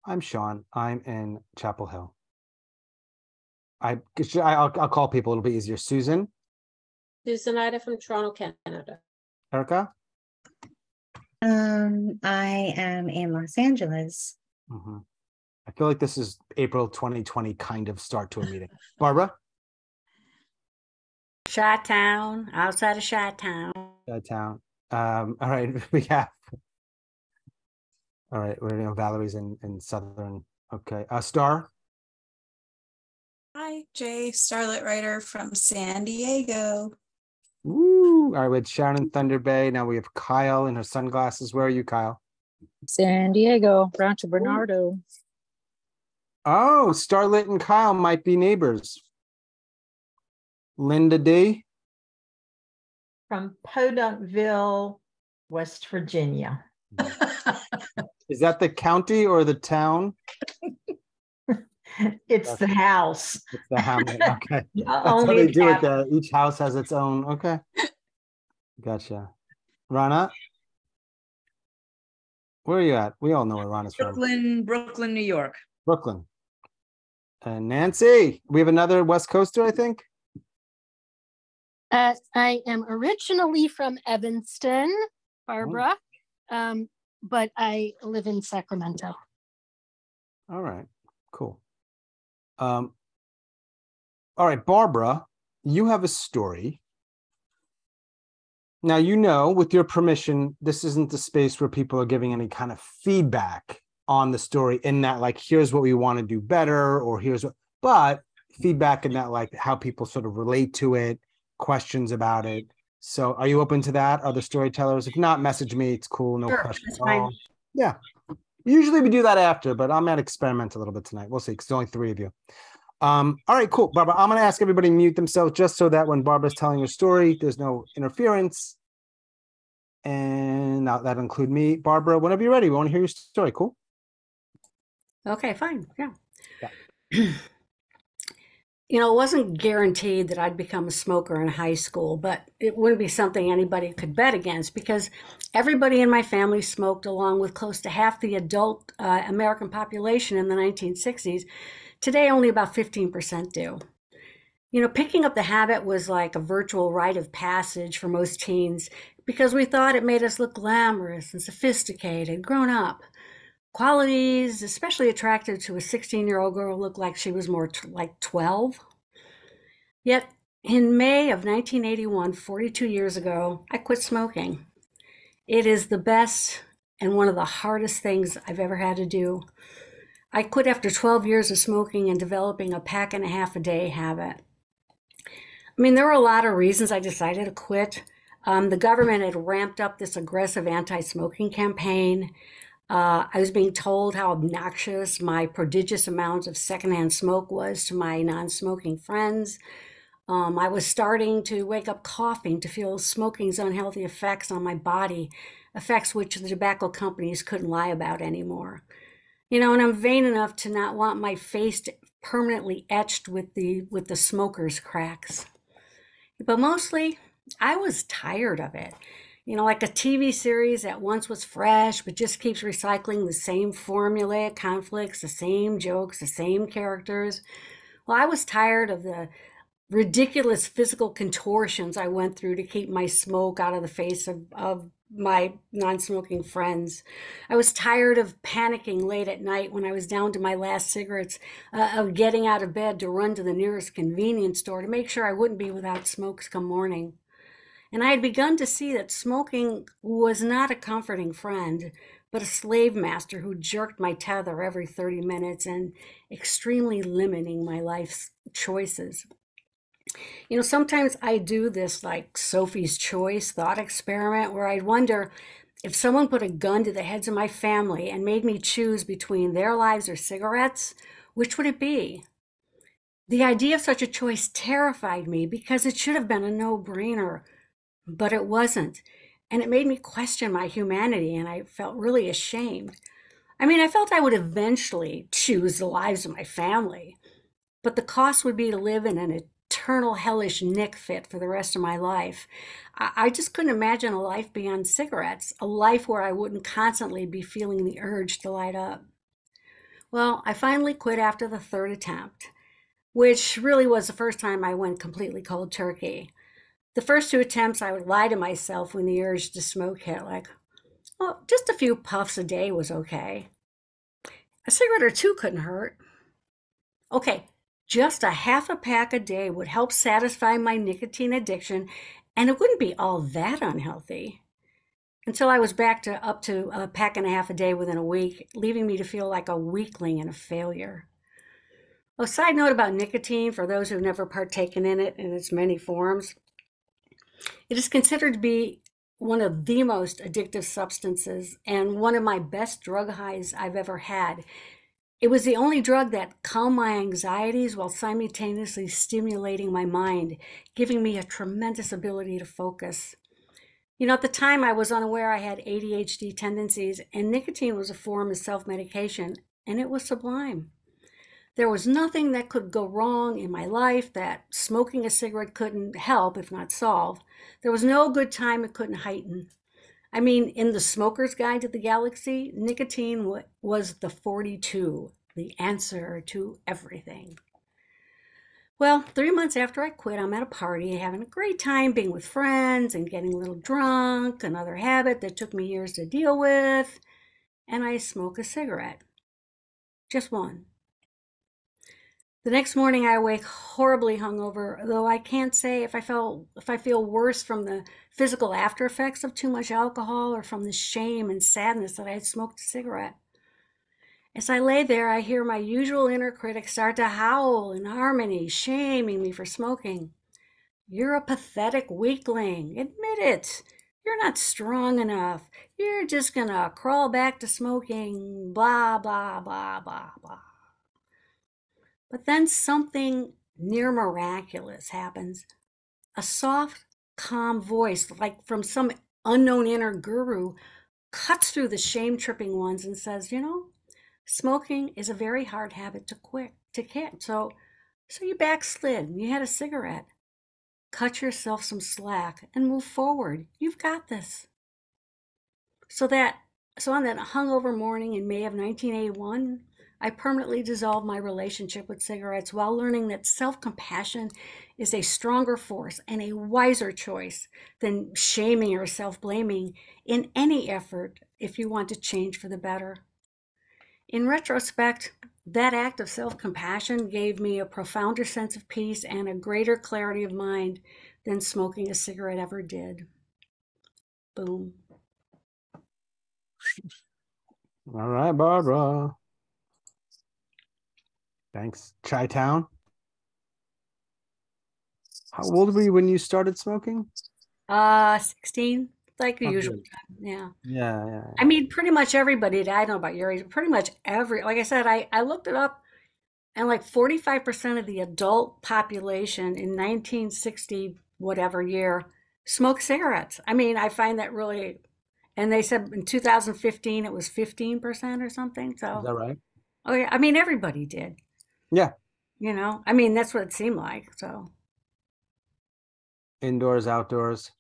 I'm Sean. I'm in Chapel Hill. I'll call people. It'll be easier. Susan, Susan Ida from Toronto, Canada. Erica. I am in Los Angeles. I feel like this is April 2020 kind of start to a meeting. Barbara. Chi-town, outside of Chi-town. Town. All right, we have. All right, we're gonna Valerie's in Southern. Okay, Star. Hi, Jay, Starlet Writer from San Diego. Woo! All right, with Sharon in Thunder Bay. Now we have Kyle in her sunglasses. Where are you, Kyle? San Diego, Rancho Bernardo. Oh, Starlet and Kyle might be neighbors. Linda D. From Podunkville, West Virginia. Is that the county or the town? It's the house. It's the hamlet. Okay. That's Only how they do it cap- there. Each house has its own. Okay. Gotcha. Rana? Where are you at? We all know where Rana's from. Brooklyn, New York. Brooklyn. And Nancy, we have another West Coaster, I think. I am originally from Evanston, Barbara, but I live in Sacramento. All right, cool. All right, Barbara, you have a story. Now, you know, with your permission, this isn't the space where people are giving any kind of feedback on the story in that, like, here's what we want to do better, or here's what, but feedback in that, like, how people sort of relate to it, questions about it. So are you open to that? Other storytellers? If not, message me. It's cool. No pressure at all. Yeah. Usually we do that after, but I'm going to experiment a little bit tonight. We'll see, because there's only 3 of you. All right, cool. Barbara, I'm going to ask everybody to mute themselves just so that when Barbara's telling her story, there's no interference. And now that'll include me. Barbara, whenever you're ready, we want to hear your story. Cool? Okay, fine. Yeah. You know, it wasn't guaranteed that I'd become a smoker in high school, but it wouldn't be something anybody could bet against because everybody in my family smoked, along with close to half the adult American population in the 1960s. Today, only about 15% do. You know, picking up the habit was like a virtual rite of passage for most teens because we thought it made us look glamorous and sophisticated, grown up. Qualities especially attractive to a 16-year-old girl who looked like she was more like 12. Yet in May of 1981, 42 years ago, I quit smoking. It is the best and one of the hardest things I've ever had to do. I quit after 12 years of smoking and developing a pack and a half a day habit. I mean, there were a lot of reasons I decided to quit. The government had ramped up this aggressive anti-smoking campaign. I was being told how obnoxious my prodigious amount of secondhand smoke was to my non-smoking friends. I was starting to wake up coughing to feel smoking's unhealthy effects on my body, effects which the tobacco companies couldn't lie about anymore. You know, and I'm vain enough to not want my face permanently etched with the smoker's cracks. But mostly, I was tired of it. You know, like a TV series that once was fresh, but just keeps recycling the same formulaic conflicts, the same jokes, the same characters. Well, I was tired of the ridiculous physical contortions I went through to keep my smoke out of the face of my non-smoking friends. I was tired of panicking late at night when I was down to my last cigarettes, of getting out of bed to run to the nearest convenience store to make sure I wouldn't be without smokes come morning. And I had begun to see that smoking was not a comforting friend, but a slave master who jerked my tether every 30 minutes and extremely limiting my life's choices. You know, sometimes I do this like Sophie's Choice thought experiment where I'd wonder if someone put a gun to the heads of my family and made me choose between their lives or cigarettes, which would it be? The idea of such a choice terrified me because it should have been a no-brainer. But it wasn't, and it made me question my humanity, and I felt really ashamed. I mean, I felt I would eventually choose the lives of my family, but the cost would be to live in an eternal hellish nick fit for the rest of my life. I just couldn't imagine a life beyond cigarettes, a life where I wouldn't constantly be feeling the urge to light up. Well, I finally quit after the third attempt, which really was the first time I went completely cold turkey. The first two attempts, I would lie to myself when the urge to smoke hit, like, oh, just a few puffs a day was okay. A cigarette or two couldn't hurt. Okay, just a half a pack a day would help satisfy my nicotine addiction, and it wouldn't be all that unhealthy. Until I was up to a pack and a half a day within a week, leaving me to feel like a weakling and a failure. A side note about nicotine, for those who've never partaken in it in its many forms, it is considered to be one of the most addictive substances and one of my best drug highs I've ever had. It was the only drug that calmed my anxieties while simultaneously stimulating my mind, giving me a tremendous ability to focus. You know, at the time I was unaware I had ADHD tendencies, and nicotine was a form of self-medication, and it was sublime. There was nothing that could go wrong in my life that smoking a cigarette couldn't help, if not solve. There was no good time it couldn't heighten. I mean, in the Smoker's Guide to the Galaxy, nicotine was the 42, the answer to everything. Well, 3 months after I quit, I'm at a party, having a great time being with friends and getting a little drunk, another habit that took me years to deal with, and I smoke a cigarette. Just one. The next morning I awake horribly hungover, though I can't say if I feel worse from the physical after effects of too much alcohol or from the shame and sadness that I had smoked a cigarette. As I lay there, I hear my usual inner critic start to howl in harmony, shaming me for smoking. You're a pathetic weakling. Admit it. You're not strong enough. You're just gonna crawl back to smoking, blah, blah, blah, blah, blah. But then something near miraculous happens. A soft, calm voice, like from some unknown inner guru, cuts through the shame-tripping ones and says, you know, smoking is a very hard habit to kick. So you backslid and you had a cigarette. Cut yourself some slack and move forward. You've got this. So on that hungover morning in May of 1981, I permanently dissolved my relationship with cigarettes while learning that self-compassion is a stronger force and a wiser choice than shaming or self-blaming in any effort if you want to change for the better. In retrospect, that act of self-compassion gave me a profounder sense of peace and a greater clarity of mind than smoking a cigarette ever did. Boom. All right, Barbara. Thanks. Chi-Town? How old were you when you started smoking? 16, like the Oh, usual good. time. Yeah. Yeah. I mean, pretty much everybody, I don't know about your age, pretty much like I said, I looked it up, and like 45% of the adult population in 1960 whatever year smoked cigarettes. I mean, I find that really, and they said in 2015 it was 15% or something. Is So, that right? oh yeah, I mean, everybody did, Yeah. you know, I mean, that's what it seemed like. So, Indoors, outdoors.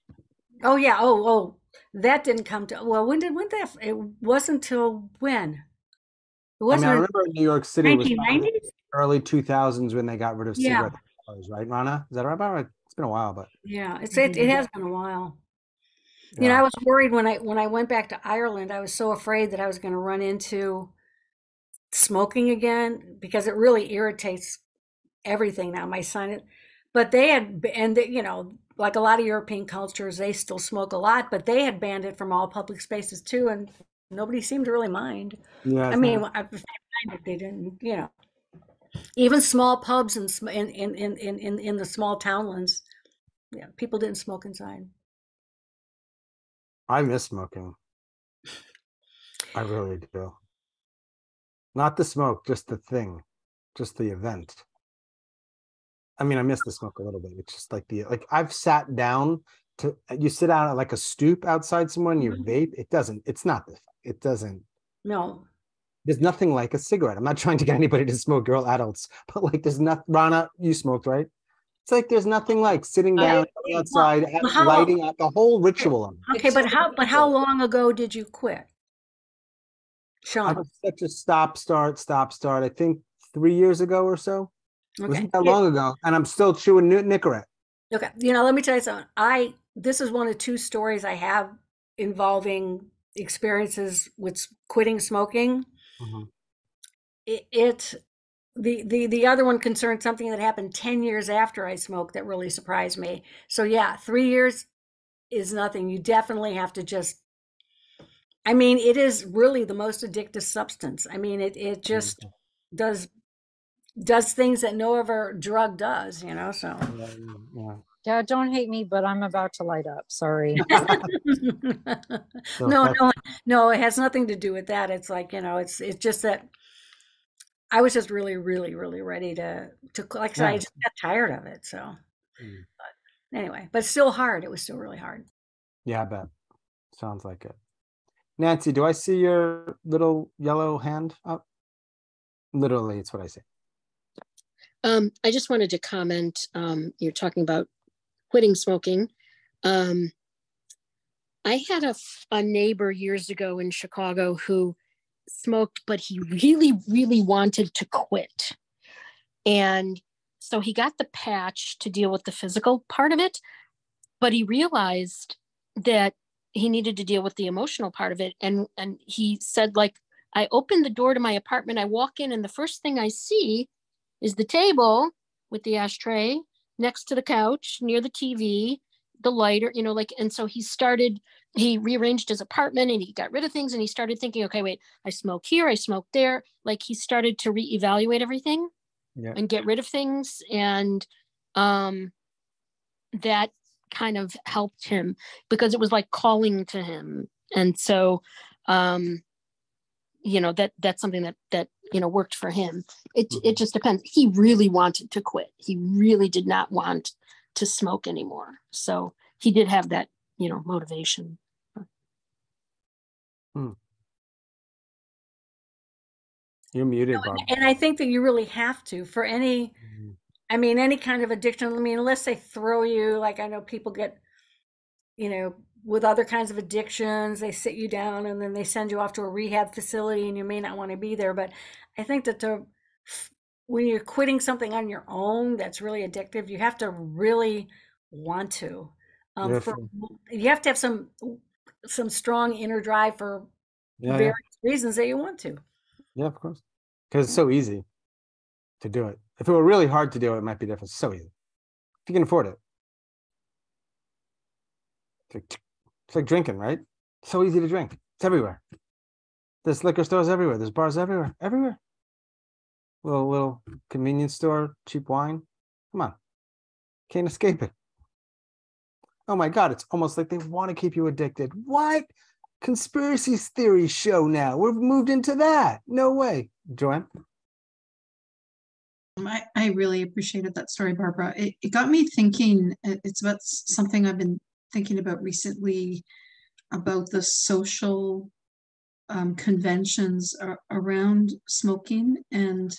oh yeah, oh, that didn't come to, well, when that, it wasn't till when? It I wasn't in remember in New York City, it was probably 1990s? early 2000s when they got rid of Yeah. cigarette cars, right, Rana? Is that right? About right? It's been a while, but Yeah, it has been a while. You know, yeah. I was worried when I went back to Ireland. I was so afraid that I was going to run into smoking again because it really irritates everything now. My son, but they had, and they, you know, like a lot of European cultures, they still smoke a lot, but they had banned it from all public spaces too, and nobody seemed to really mind. Yeah. I mean, they didn't, you know, even small pubs in the small townlands, yeah, people didn't smoke inside. I miss smoking. I really do. Not the smoke, just the thing, just the event. I mean, I miss the smoke a little bit. It's just like I've sat down you sit down at like a stoop outside somewhere and you vape. It doesn't. No. There's nothing like a cigarette. I'm not trying to get anybody to smoke, girl adults, but like there's nothing. Rana, you smoked, right? It's like there's nothing like sitting down outside, lighting up the whole ritual of it. Okay, but how long ago did you quit? I Sean. was such a stop start. I think 3 years ago or so. Okay. Wasn't that long ago, and I'm still chewing Nicorette. Okay. Let me tell you something. This is one of 2 stories I have involving experiences with quitting smoking. The other one concerned something that happened 10 years after I smoked that really surprised me. So yeah, 3 years is nothing. You definitely have to just, it is really the most addictive substance. It just does things that no other drug does, so. Yeah, don't hate me, but I'm about to light up. Sorry. No, it has nothing to do with that. It's like, it's just that I was just really, really, really ready to like I said, I just got tired of it. So, but anyway, but still hard. It was still really hard. Yeah, I bet. Sounds like it. Nancy, do I see your little yellow hand up? Literally, it's what I say. I just wanted to comment. You're talking about quitting smoking. I had a neighbor years ago in Chicago who smoked, but he really, really wanted to quit. And so he got the patch to deal with the physical part of it, but he realized that he needed to deal with the emotional part of it. And he said, like, I opened the door to my apartment, I walk in, and the first thing I see is the table with the ashtray next to the couch, near the TV, the lighter, and so he rearranged his apartment and he got rid of things, and he started thinking, okay, wait, I smoke here, I smoke there. Like, he started to reevaluate everything and get rid of things. And that kind of helped him because it was like calling to him. And so, that's something that worked for him. It just depends. He really wanted to quit. He really did not want to smoke anymore. So he did have that, motivation. You're muted, Barbara. And I think that you really have to for any kind of addiction. Unless they throw you, like I know people get, with other kinds of addictions, they sit you down and then they send you off to a rehab facility and you may not want to be there. But I think that when you're quitting something on your own that's really addictive, you have to really want to. You have to have some strong inner drive for various reasons that you want to. Yeah, of course. Because it's so easy to do it. If it were really hard to do it, it might be different. It's so easy. If you can afford it. It's like drinking, right? It's so easy to drink. It's everywhere. There's liquor stores everywhere. There's bars everywhere. Everywhere. Little convenience store, cheap wine. Come on. Can't escape it. Oh my God, it's almost like they want to keep you addicted. What? Conspiracy theory show now. We've moved into that. No way. Joanne? I really appreciated that story, Barbara. It got me thinking. It's about something I've been thinking about recently, about the social conventions around smoking, and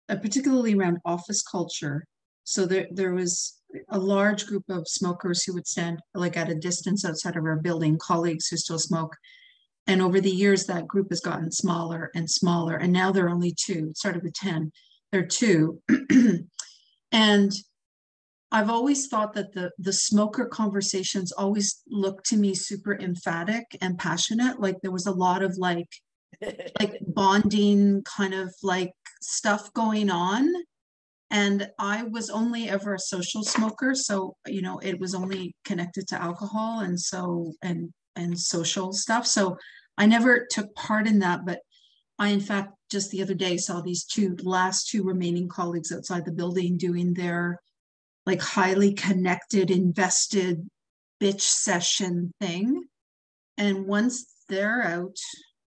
particularly around office culture. So there was a large group of smokers who would stand like at a distance outside of our building, colleagues who still smoke. And over the years, that group has gotten smaller and smaller. And now there are only 2. It started with 10. There are 2. And I've always thought that the smoker conversations always looked to me super emphatic and passionate. Like there was a lot of like bonding kind of like stuff going on. And I was only ever a social smoker. So, it was only connected to alcohol and social stuff. So I never took part in that, but I, in fact, just the other day saw these last two remaining colleagues outside the building doing their like highly connected, invested bitch session thing. And once they're out,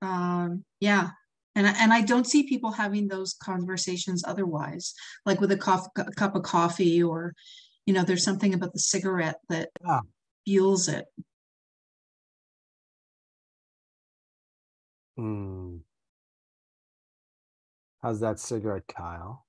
And I don't see people having those conversations otherwise, like with a cup of coffee, or, there's something about the cigarette that fuels it. How's that cigarette, Kyle?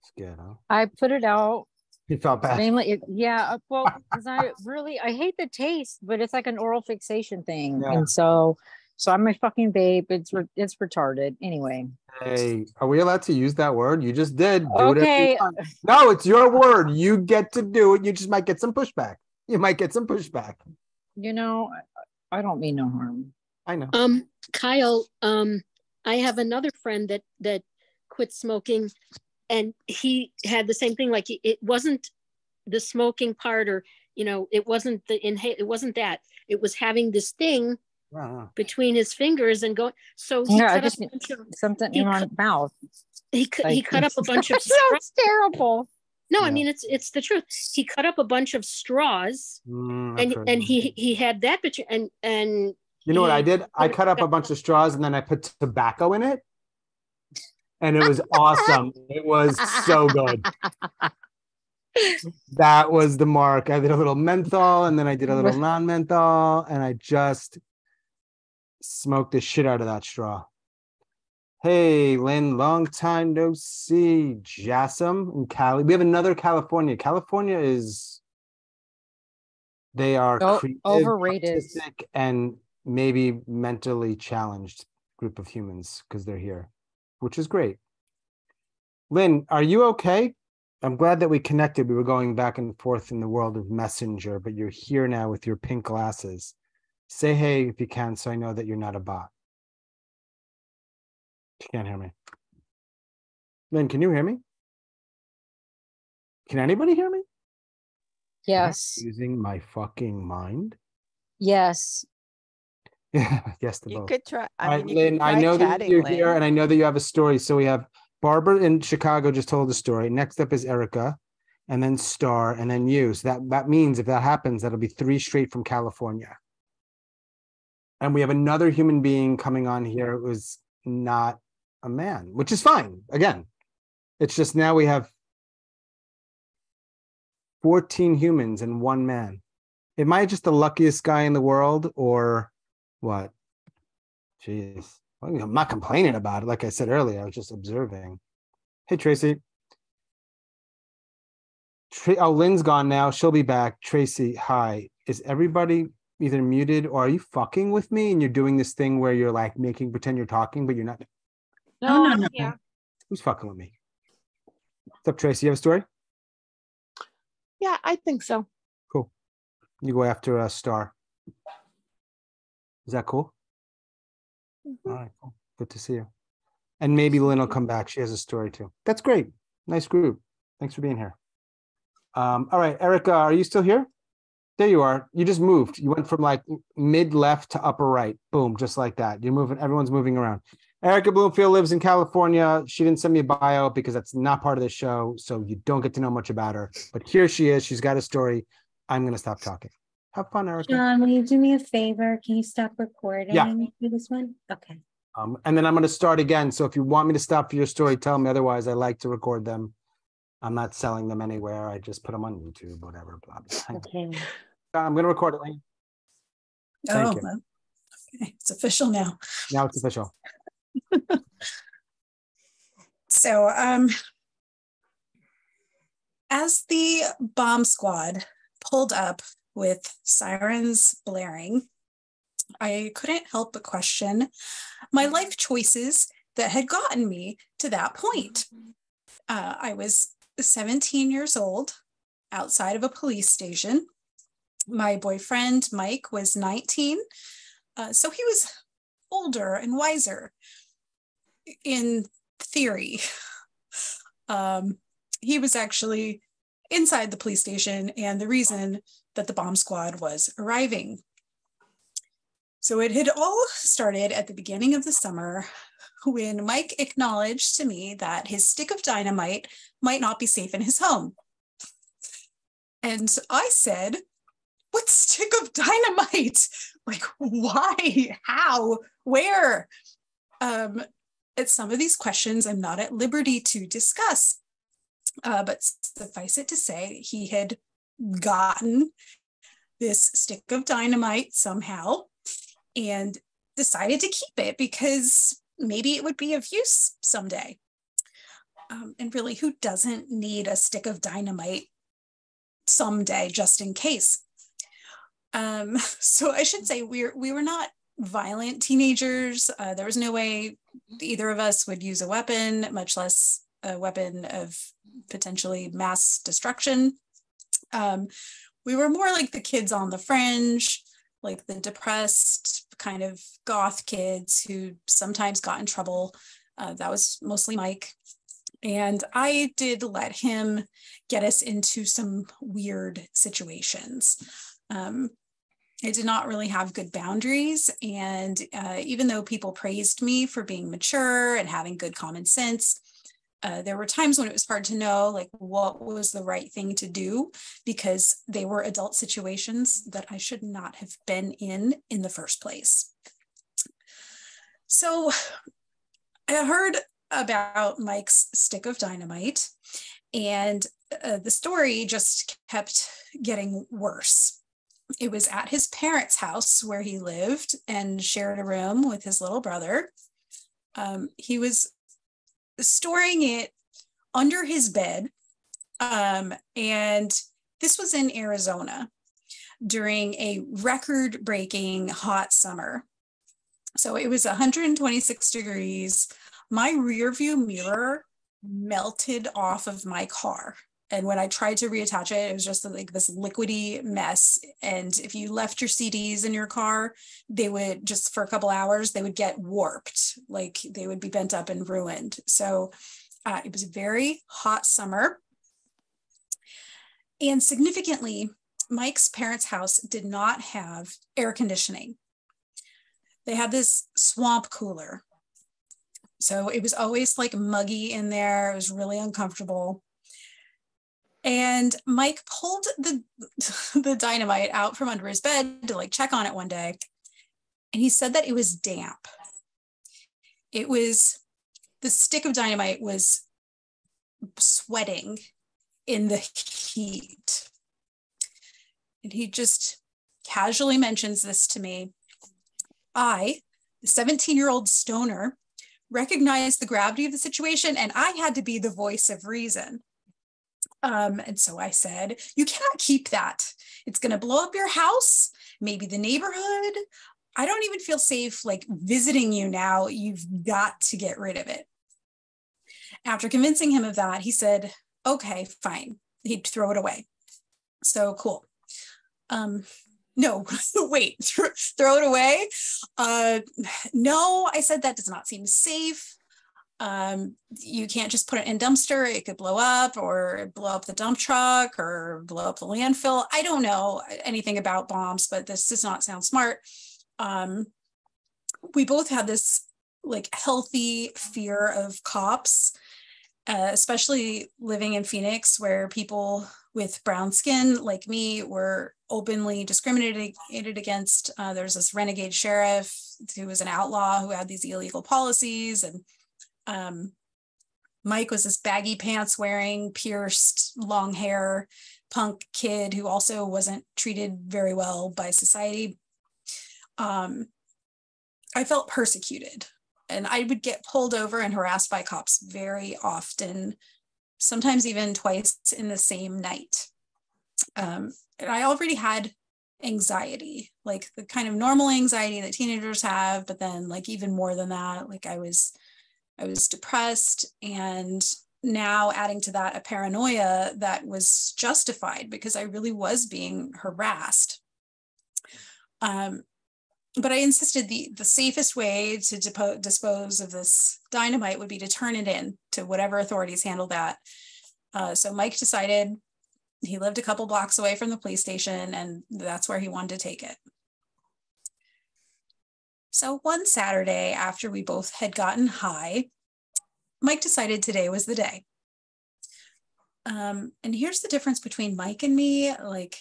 It's good, huh? I put it out. You felt bad. Mainly, because I hate the taste, but it's like an oral fixation thing. Yeah. And so So I'm a fucking babe. It's retarded. Anyway. Hey, are we allowed to use that word? You just did. Do whatever Okay. you want. No, it's your word. You get to do it. You just might get some pushback. You might get some pushback. You know, I don't mean no harm. I know. Kyle, I have another friend that quit smoking, and he had the same thing. Like it wasn't the smoking part, or it wasn't the inhale. It wasn't that. It was having this thing between his fingers and going. So he cut up a bunch of, something in my mouth. He cut up a bunch of. Sounds terrible. No, I mean it's the truth. He cut up a bunch of straws, and he had that picture, and you know what I did? I cut up a bunch of straws and then I put tobacco in it, and it was awesome. It was so good. That was the mark. I did a little menthol, and then I did a little non-menthol, and I just smoked the shit out of that straw. Hey, Lynn, long time no see. Jassem and Cali. We have another California. California they are creative, overrated, artistic, and maybe mentally challenged group of humans because they're here, which is great. Lynn, are you okay? I'm glad that we connected. We were going back and forth in the world of Messenger, but you're here now with your pink glasses. Say hey if you can, so I know that you're not a bot. She can't hear me. Lynn, can you hear me? Can anybody hear me? Yes. Using my fucking mind? Yes. Yes to You both. could try. All I right, mean, you Lynn, could I try know that chatting, you're Lynn. here, and I know that you have a story. So we have Barbara in Chicago just told a story. Next up is Erica, and then Star, and then you. So that means if that happens, that'll be 3 straight from California. And we have another human being coming on here who is not a man, which is fine. Again, it's just now we have 14 humans and 1 man. Am I just the luckiest guy in the world, or what? Jeez. Well, I'm not complaining about it. Like I said earlier, I was just observing. Hey, Tracey. Lynn's gone now. She'll be back. Tracey, hi. Is everybody either muted, or are you fucking with me and you're doing this thing where you're like pretend you're talking, but you're not? No. Yeah. Who's fucking with me? What's up, Tracey? You have a story? Yeah, I think so. Cool. You go after a Star. Is that cool? Mm-hmm. All right, cool. Good to see you. And maybe Lynn will come back. She has a story too. That's great. Nice group. Thanks for being here. All right, Erica, are you still here? There you are. You just moved. You went from like mid left to upper right. Boom, just like that. You're moving. Everyone's moving around. Erica Blumfield lives in California. She didn't send me a bio because that's not part of the show, so you don't get to know much about her. But here she is. She's got a story. I'm going to stop talking. Have fun, Erica. John, will you do me a favor? Can you stop recording for this one? Okay. And then I'm going to start again. So if you want me to stop for your story, tell me. Otherwise, I like to record them. I'm not selling them anywhere. I just put them on YouTube, whatever. Blah, blah. Okay. I'm going to record it, Lynn. Thank you. Okay. It's official now. Now it's official. So, as the bomb squad pulled up with sirens blaring, I couldn't help but question my life choices that had gotten me to that point. I was 17 years old, outside of a police station. My boyfriend, Mike, was 19. So he was older and wiser in theory. He was actually inside the police station and the reason that the bomb squad was arriving. So it had all started at the beginning of the summer when Mike acknowledged to me that his stick of dynamite might not be safe in his home. And I said, "What stick of dynamite? Like, why? How? Where?" At some of these questions, I'm not at liberty to discuss. But suffice it to say, he had gotten this stick of dynamite somehow and decided to keep it because maybe it would be of use someday. And really, who doesn't need a stick of dynamite someday just in case? So I should say we were not violent teenagers. There was no way either of us would use a weapon, much less a weapon of potentially mass destruction. We were more like the kids on the fringe, like the depressed kind of goth kids who sometimes got in trouble. That was mostly Mike. And I did let him get us into some weird situations. I did not really have good boundaries. And even though people praised me for being mature and having good common sense, there were times when it was hard to know like what was the right thing to do, because they were adult situations that I should not have been in the first place. So I heard about Mike's stick of dynamite, and the story just kept getting worse. It was at his parents' house where he lived and shared a room with his little brother. He was storing it under his bed. And this was in Arizona during a record-breaking hot summer. So it was 126 degrees. My rear view mirror melted off of my car. And when I tried to reattach it, it was just like this liquidy mess. And if you left your CDs in your car, they would just for a couple hours, they would get warped, like they would be bent up and ruined. So it was a very hot summer. And significantly, Mike's parents' house did not have air conditioning. They had this swamp cooler. So it was always like muggy in there. It was really uncomfortable. And Mike pulled the dynamite out from under his bed to like check on it one day. And he said that it was damp. It was, the stick of dynamite was sweating in the heat. And he just casually mentions this to me. I, the 17-year-old stoner, recognized the gravity of the situation, and I had to be the voice of reason. And so I said, you cannot keep that. It's going to blow up your house, maybe the neighborhood. I don't even feel safe like visiting you now. You've got to get rid of it. After convincing him of that, he said, okay, fine. He'd throw it away. So cool. No, wait, throw it away? No, I said that does not seem safe. You can't just put it in a dumpster. It could blow up or blow up the dump truck or blow up the landfill. I don't know anything about bombs, but this does not sound smart. We both had this like healthy fear of cops, especially living in Phoenix, where people with brown skin like me were openly discriminated against. There's this renegade sheriff who was an outlaw who had these illegal policies, and Mike was this baggy pants wearing, pierced, long hair punk kid who also wasn't treated very well by society. I felt persecuted, and I would get pulled over and harassed by cops very often, sometimes even twice in the same night. And I already had anxiety, like the kind of normal anxiety that teenagers have, but then like even more than that, like I was depressed, and now adding to that a paranoia that was justified because I really was being harassed. But I insisted the safest way to dispose of this dynamite would be to turn it in to whatever authorities handle that. So Mike decided he lived a couple blocks away from the police station, and that's where he wanted to take it. So one Saturday, after we both had gotten high, Mike decided today was the day. And here's the difference between Mike and me. Like,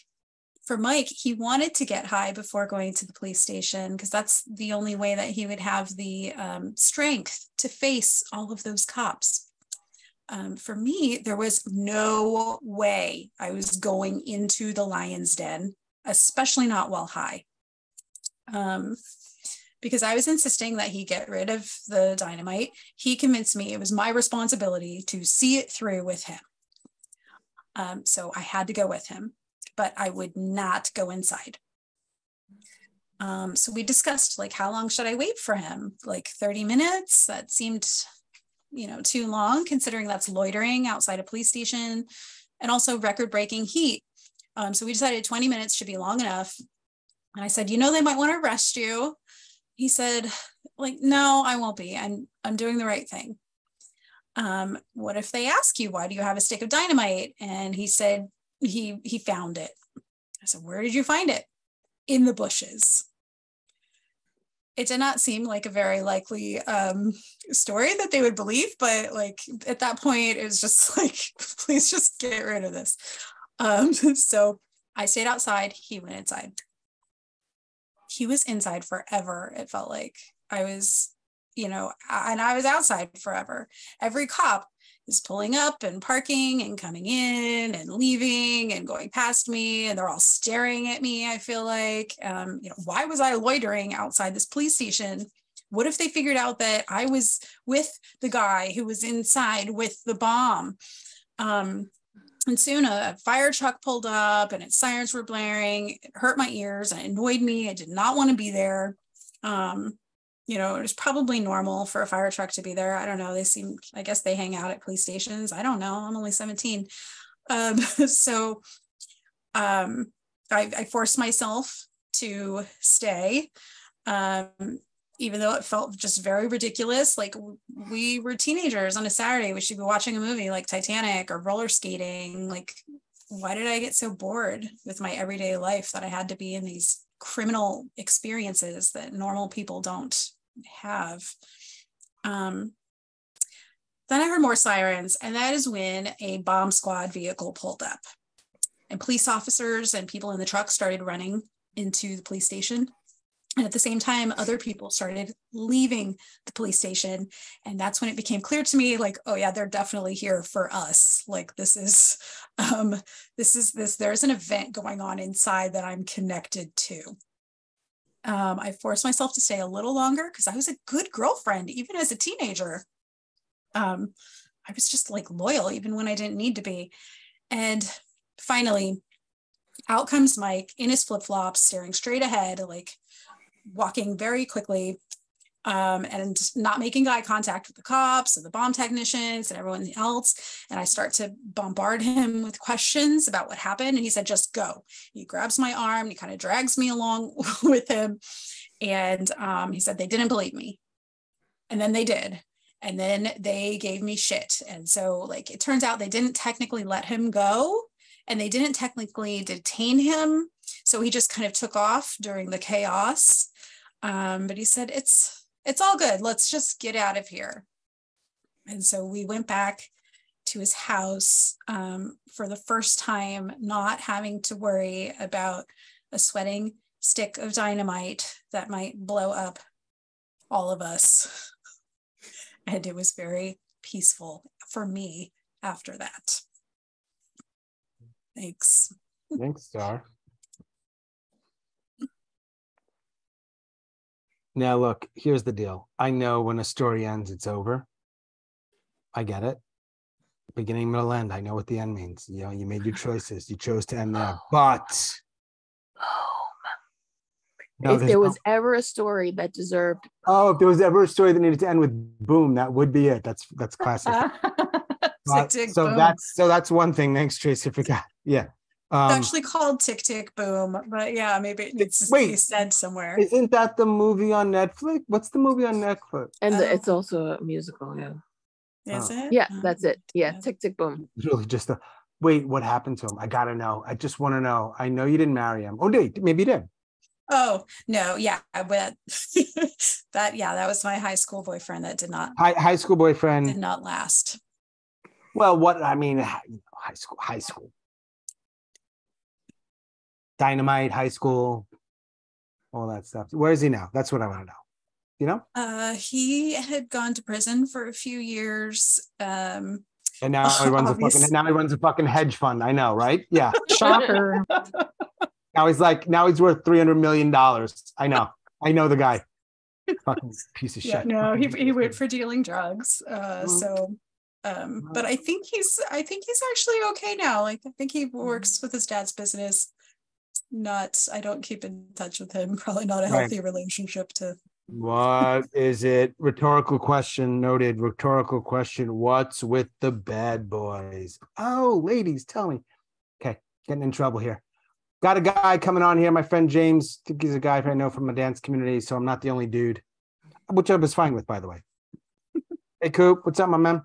for Mike, he wanted to get high before going to the police station because that's the only way that he would have the strength to face all of those cops. For me, there was no way I was going into the lion's den, especially not while high. Because I was insisting that he get rid of the dynamite. He convinced me it was my responsibility to see it through with him. So I had to go with him, but I would not go inside. So we discussed like, how long should I wait for him? Like 30 minutes? That seemed, too long, considering that's loitering outside a police station and also record-breaking heat. So we decided 20 minutes should be long enough. And I said, they might want to arrest you. He said, like, no, I won't be. I'm doing the right thing. What if they ask you, why do you have a stick of dynamite? And he said he found it. I said, where did you find it? In the bushes. It did not seem like a very likely story that they would believe, but like at that point, it was just like, please just get rid of this. So I stayed outside. He went inside. He was inside forever. It felt like I was, and I was outside forever. Every cop is pulling up and parking and coming in and leaving and going past me, and they're all staring at me. I feel like, why was I loitering outside this police station? What if they figured out that I was with the guy who was inside with the bomb? And soon a fire truck pulled up and its sirens were blaring. It hurt my ears and it annoyed me. I did not want to be there. It was probably normal for a fire truck to be there. I don't know. I guess they hang out at police stations. I don't know. I'm only 17. So I forced myself to stay, even though it felt just very ridiculous. Like, we were teenagers on a Saturday. We should be watching a movie like Titanic or roller skating. Like, why did I get so bored with my everyday life that I had to be in these criminal experiences that normal people don't have? Then I heard more sirens, and that is when a bomb squad vehicle pulled up, and police officers and people in the truck started running into the police station. And at the same time, other people started leaving the police station. And that's when it became clear to me, like, oh yeah, they're definitely here for us. Like, there's an event going on inside that I'm connected to. I forced myself to stay a little longer because I was a good girlfriend, even as a teenager. I was just like loyal, even when I didn't need to be. And finally, out comes Mike in his flip-flops, staring straight ahead, like walking very quickly, and not making eye contact with the cops and the bomb technicians and everyone else. And I start to bombard him with questions about what happened. And he said, just go. He grabs my arm, he kind of drags me along with him. And he said, they didn't believe me. And then they did. And then they gave me shit. And so, like, it turns out they didn't technically let him go, and they didn't technically detain him. So he just kind of took off during the chaos. But he said, it's all good. Let's just get out of here. And so we went back to his house, for the first time, not having to worry about a sweating stick of dynamite that might blow up all of us. And it was very peaceful for me after that. Thanks. Thanks, Star. Now, look, here's the deal. I know when a story ends, it's over. I get it. Beginning, middle, end. I know what the end means. You made your choices. You chose to end there. But if there was ever a story that deserved. Oh, if there was ever a story that needed to end with boom, that would be it. That's classic. So that's one thing. Thanks, Tracey. I forgot. Yeah. It's actually called Tick Tick Boom, but yeah, maybe it needs to be said somewhere. Isn't that the movie on Netflix? What's the movie on Netflix? And it's also a musical, yeah. Is it? Yeah, that's it. Yeah, Tick Tick Boom. Really just wait, what happened to him? I gotta know. I just want to know. I know you didn't marry him. Oh, maybe you did. Oh, no, yeah. But that was my high school boyfriend that did not. High school boyfriend. Did not last. Well, high school. Dynamite, high school, all that stuff. Where is he now? That's what I want to know. You know? He had gone to prison for a few years. And now he runs a fucking hedge fund. I know, right? Yeah. Shocker. Now he's worth $300 million. I know the guy. Fucking piece of shit. No, he went for dealing drugs. But I think he's actually okay now. Like, I think he works with his dad's business. I don't keep in touch with him. Probably not a Right. healthy relationship to. What is it? Rhetorical question noted. Rhetorical question. What's with the bad boys? Oh, ladies, tell me. Okay, getting in trouble here. Got a guy coming on here, my friend James. I think he's a guy I know from a dance community, so I'm not the only dude. Which I was fine with, by the way. Hey, Coop, what's up, my man?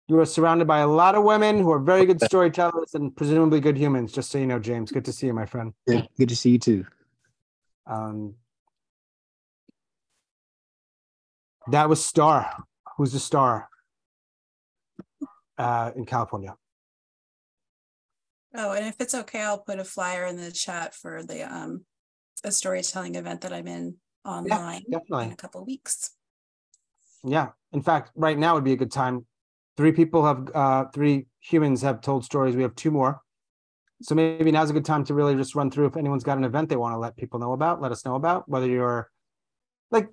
You are surrounded by a lot of women who are very good storytellers and presumably good humans, just so you know, James. Good to see you, my friend. Yeah, good to see you too. That was Star. Who's the star in California? Oh, and if it's okay, I'll put a flyer in the chat for the a storytelling event that I'm in online definitely. in a couple of weeks. Yeah. In fact, right now would be a good time. 3 humans have told stories. We have 2 more. So maybe now's a good time to really just run through if anyone's got an event they want to let people know about, let us know about, whether you're like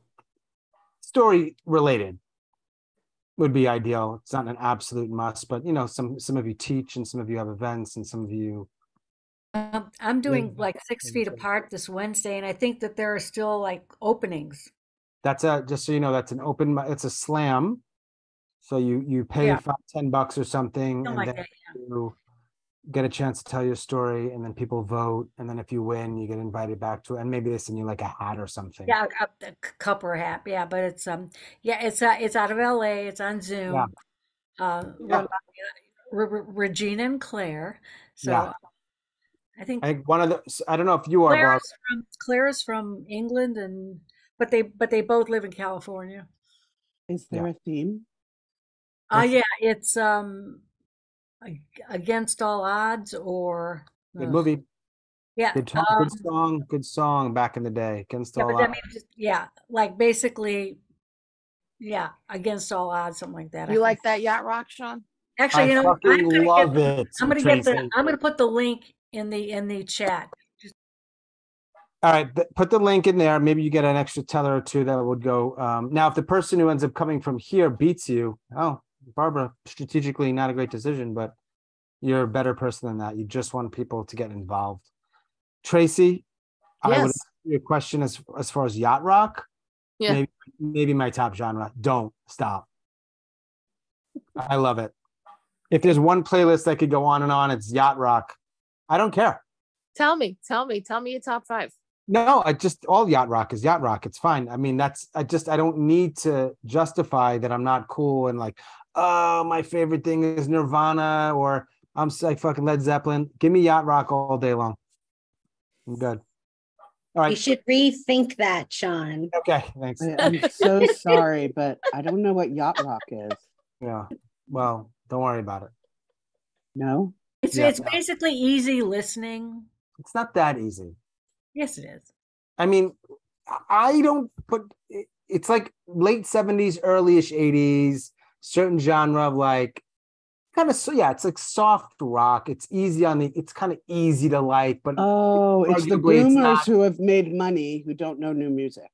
story related would be ideal. It's not an absolute must, but you know, some of you teach and some of you have events and some of you. I'm doing like 6 feet apart this Wednesday, and I think that there are still like openings. That's just so you know, that's an open, it's a slam. So you pay $5-10 or something, and then you get a chance to tell your story, and then people vote, and then if you win, you get invited back to it, and maybe they send you like a hat or something. Yeah, a cup or a hat. Yeah, but it's it's out of LA. It's on Zoom. Regina and Claire. So I think one of the, I don't know if you are Claire's from England, and but they both live in California. Is there a theme? Yeah, it's Against All Odds, or good movie. Yeah, good song back in the day. Against All Odds. I mean, like basically, Against All Odds, something like that. You like that yacht rock, Sean? Actually, I fucking love it. I'm gonna put the link in the chat. All right, put the link in there. Maybe you get an extra teller or 2 that would go. Now, if the person who ends up coming from here beats you, Barbara, strategically not a great decision, but you're a better person than that. You just want people to get involved. Tracey, yes. I would ask you a question as far as yacht rock. Yeah. Maybe my top genre. Don't stop. I love it. If there's one playlist that could go on and on, it's yacht rock. I don't care. Tell me your top 5. No, all yacht rock is yacht rock. It's fine. I mean, I don't need to justify that I'm not cool and like, oh, my favorite thing is Nirvana or I'm like fucking Led Zeppelin. Give me yacht rock all day long. I'm good. All right. You should rethink that, Sean. Okay, thanks. I'm so sorry, but I don't know what yacht rock is. Yeah. Well, don't worry about it. No? It's basically easy listening. It's not that easy. Yes, it is. I mean, I don't put it's like late 70s, early-ish 80s, certain genre of like kind of it's like soft rock. It's easy it's kind of easy to like, but it's the boomers who have made money who don't know new music.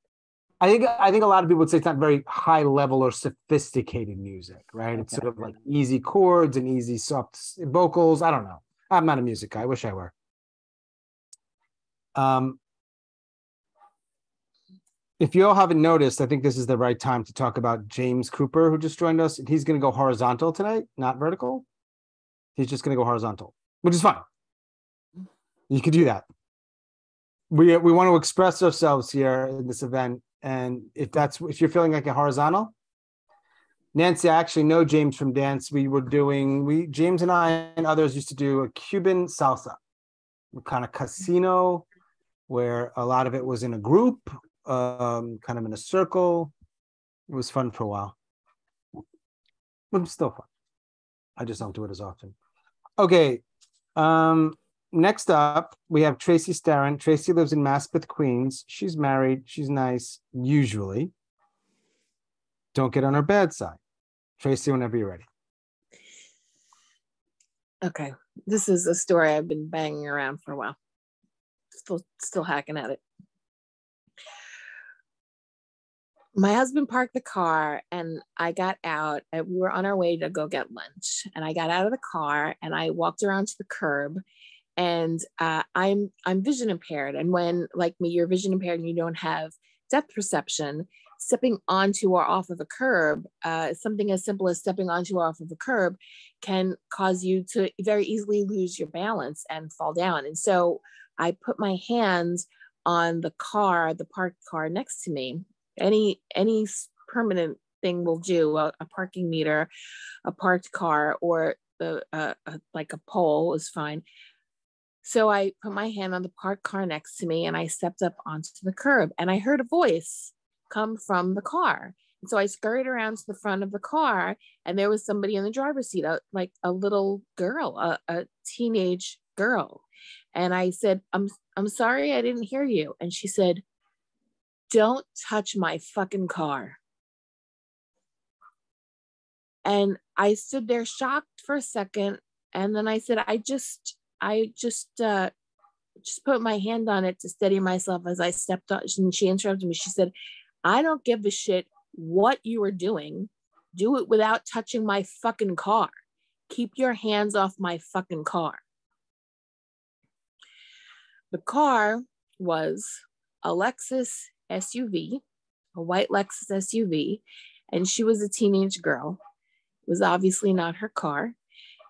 I think a lot of people would say it's not very high level or sophisticated music, right? Okay. It's sort of like easy chords and easy soft vocals. I don't know. I'm not a music guy. I wish I were. If you all haven't noticed, I think this is the right time to talk about James Cooper, who just joined us. He's going to go horizontal tonight, not vertical. He's just going to go horizontal, which is fine. You could do that. We want to express ourselves here in this event, and if you're feeling like a horizontal, Nancy, I actually know James from dance. James and I and others used to do a Cuban salsa, kind of casino, where a lot of it was in a group, kind of in a circle. It was fun for a while. But it's still fun. I just don't do it as often. Okay. Next up, we have Tracey Starin. Tracey lives in Maspeth, Queens. She's married. She's nice, usually. Don't get on her bad side. Tracey, whenever you're ready. Okay. This is a story I've been banging around for a while. Still hacking at it. My husband parked the car and I got out. We were on our way to go get lunch. And I got out of the car and I walked around to the curb And I'm vision impaired. And when, like me, you're vision impaired and you don't have depth perception, stepping onto or off of a curb, something as simple as stepping onto or off of a curb can cause you to very easily lose your balance and fall down. And so I put my hands on the car, the parked car next to me. Any permanent thing will do, a parking meter, a parked car, or like a pole is fine. So I put my hand on the parked car next to me and I stepped up onto the curb and I heard a voice come from the car. And so I scurried around to the front of the car and there was somebody in the driver's seat, like a little girl, a teenage girl. And I said, I'm sorry, I didn't hear you. And she said, "Don't touch my fucking car." And I stood there shocked for a second. And then I said, I just put my hand on it to steady myself as I stepped on. And she interrupted me. She said, "I don't give a shit what you are doing. Do it without touching my fucking car. Keep your hands off my fucking car." The car was a Lexus SUV, a white Lexus SUV, and she was a teenage girl. It was obviously not her car.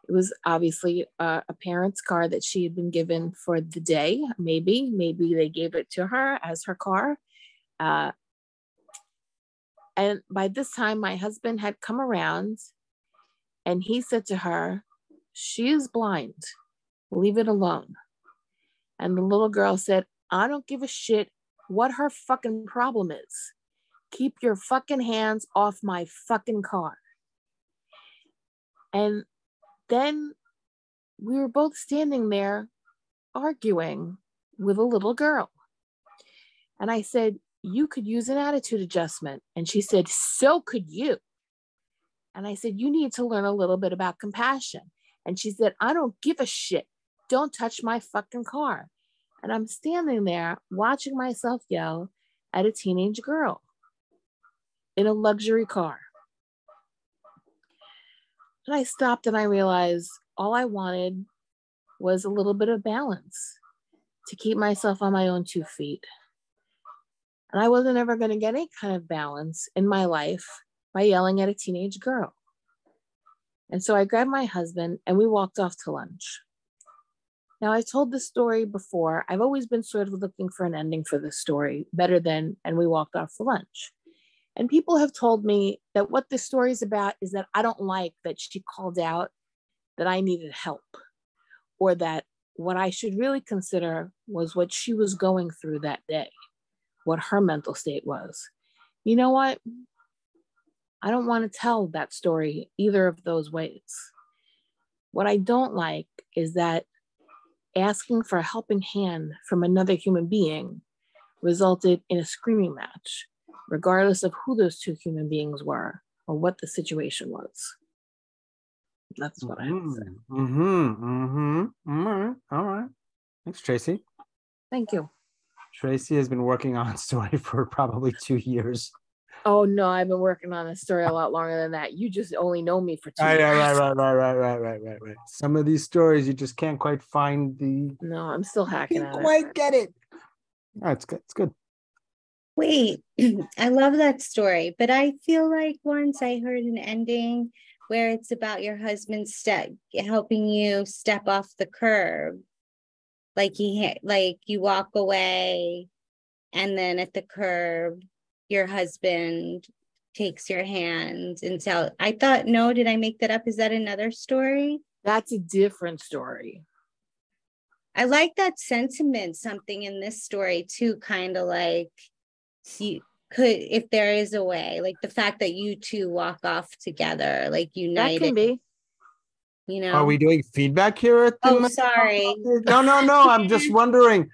It was obviously a parent's car that she had been given for the day. Maybe they gave it to her as her car. And by this time, my husband had come around and he said to her, "She is blind. Leave it alone." And the little girl said, "I don't give a shit what her fucking problem is. Keep your fucking hands off my fucking car." And then we were both standing there arguing with a little girl. And I said, "You could use an attitude adjustment." And she said, "So could you." And I said, "You need to learn a little bit about compassion." And she said, "I don't give a shit. Don't touch my fucking car." And I'm standing there watching myself yell at a teenage girl in a luxury car. And I stopped and I realized all I wanted was a little bit of balance to keep myself on my own 2 feet. And I wasn't ever going to get any kind of balance in my life by yelling at a teenage girl. And so I grabbed my husband and we walked off to lunch. Now, I told this story before. I've always been sort of looking for an ending for this story, better than, and we walked off for lunch. And people have told me that what this story is about is that I don't like that she called out that I needed help, or that what I should really consider was what she was going through that day, what her mental state was. You know what? I don't want to tell that story either of those ways. What I don't like is that asking for a helping hand from another human being resulted in a screaming match, regardless of who those two human beings were or what the situation was. That's what I have to say. All right. Thanks, Tracey. Thank you. Tracey has been working on a story for probably 2 years. Oh no, I've been working on a story a lot longer than that. You just only know me for 2 years. Right. Some of these stories you just can't quite find the. No, I'm still hacking at it. Quite get it. Oh, it's good. It's good. Wait, I love that story, but I feel like once I heard an ending where it's about your husband helping you step off the curb, like you walk away, and then at the curb, your husband takes your hand and I thought, no, did I make that up? Is that another story? That's a different story. I like that sentiment, something in this story too, kind of like you could, if there is a way, like the fact that you two walk off together, like united. That can be. You know, are we doing feedback here at the sorry. No. I'm just wondering.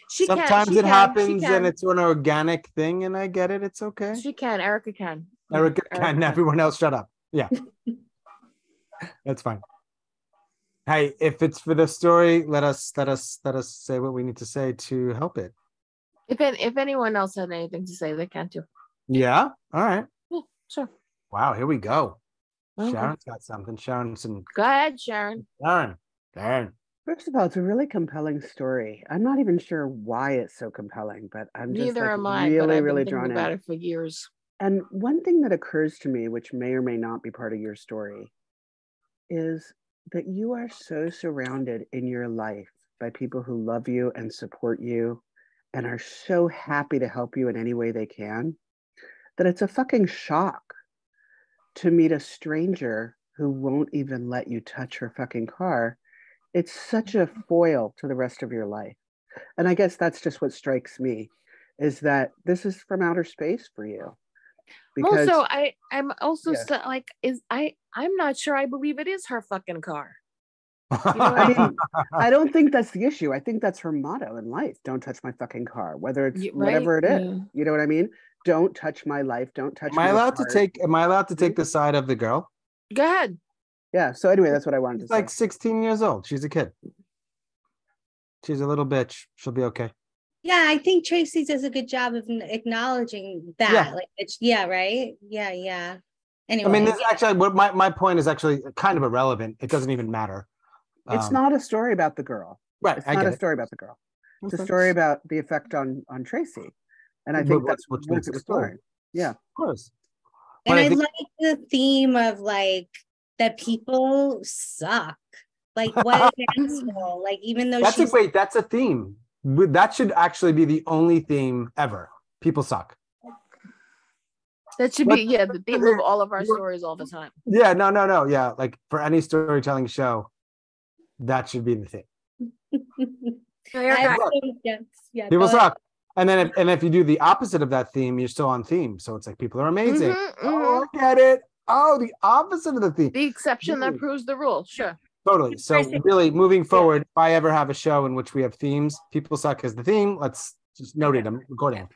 Sometimes it happens and it's an organic thing, and I get it. It's okay. She can. Erica can. Erica can. Everyone else, shut up. Yeah. That's fine. Hey, if it's for the story, let us say what we need to say to help it. If anyone else had anything to say, they can too. Yeah. All right. Yeah, sure. Wow. Here we go. Okay. Sharon's got something. Go ahead, Sharon. Sharon. First of all, it's a really compelling story. I'm not even sure why it's so compelling, but I'm just Neither like am I, but really, I've been really thinking drawn about in. it for years. And one thing that occurs to me, which may or may not be part of your story, is that you are so surrounded in your life by people who love you and support you and are so happy to help you in any way they can, that it's a fucking shock to meet a stranger who won't even let you touch her fucking car. It's such a foil to the rest of your life. And I guess that's just what strikes me, is that this is from outer space for you. Because Also, I'm also yeah. I'm not sure I believe it is her fucking car. You know, I mean, I don't think that's the issue. I think that's her motto in life. Don't touch my fucking car, whether it's whatever it is. Yeah. You know what I mean? Don't touch my life. Don't touch Am I my allowed heart. to take? Am I allowed to take the side of the girl? Go ahead. Yeah. So anyway, that's what I wanted to She's say. like 16 years old. She's a kid. She's a little bitch. She'll be okay. Yeah, I think Tracey does a good job of acknowledging that. Yeah. Like, it's, yeah, right? Yeah, yeah. Anyway. I mean, this actually, what my point is actually kind of irrelevant. It doesn't even matter. It's not a story about the girl. Right. It's not a story about the girl. It's a Okay. story about the effect on Tracey. And I think that's what what makes it it was story. fine. Yeah. Of course. And But I think- like the theme of like that people suck. Like what an asshole. Like even though that's she's that's a theme. That should actually be the only theme ever. People suck. That should be the theme of all of our stories all the time. Yeah, no. Yeah, like for any storytelling show, that should be the thing. yeah, People suck. And then if you do the opposite of that theme, you're still on theme. So it's like people are amazing. Oh, I get it. Oh, the opposite of the theme. The exception that proves the rule. Sure. Totally. So really moving forward, if I ever have a show in which we have themes, people suck as the theme, let's just note it. I'm recording it.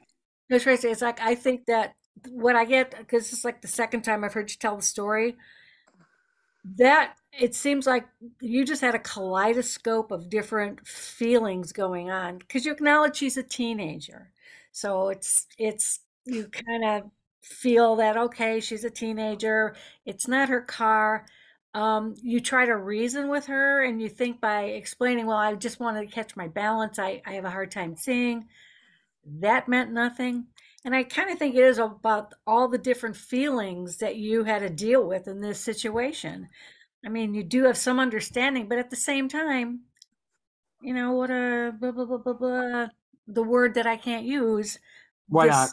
No, Tracey, it's like I think that what I get, because it's like the second time I've heard you tell the story, that it seems like you just had a kaleidoscope of different feelings going on, because you acknowledge she's a teenager. So it's you kind of feel that, okay, she's a teenager, it's not her car. You try to reason with her and you think by explaining, well, I just wanted to catch my balance, I have a hard time seeing, that meant nothing. And I kind of think it is about all the different feelings that you had to deal with in this situation. I mean, you do have some understanding, but at the same time, you know, what a blah, blah, blah, blah, blah, the word that I can't use. Why not?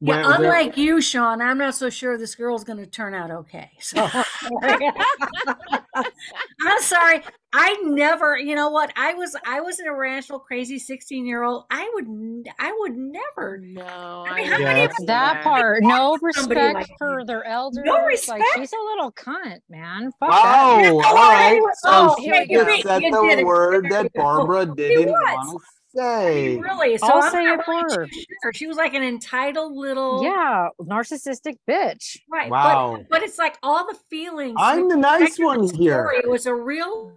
Yeah, unlike you, Sean, I'm not so sure this girl's going to turn out okay. So I'm sorry. I never, you know what? I was an irrational, crazy 16-year-old. I would never. No, I mean, how many of us that part? No respect like for their elders. No respect. Like she's a little cunt, man. Fuck Oh, that. all right. So here she just said the word that Barbara didn't want to say. Really? So I'll I'm say not it for really her. sure. She was like an entitled little, Yeah, narcissistic bitch. right? Wow. But it's like all the feelings. I'm the nice one here. It was a real.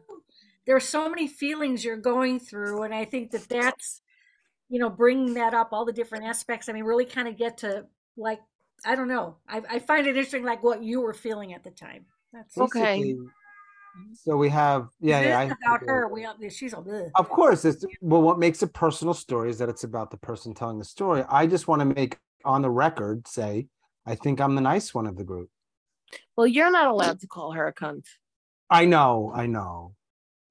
There are so many feelings you're going through, and I think that's, you know, bringing that up, all the different aspects. I mean, really kind of get to, like, I don't know. I find it interesting, like what you were feeling at the time. That's okay. So we have, It's about her. She's a bleh. Of course, what makes a personal story is that it's about the person telling the story. I just want to make on the record say, I think I'm the nice one of the group. Well, you're not allowed to call her a cunt. I know.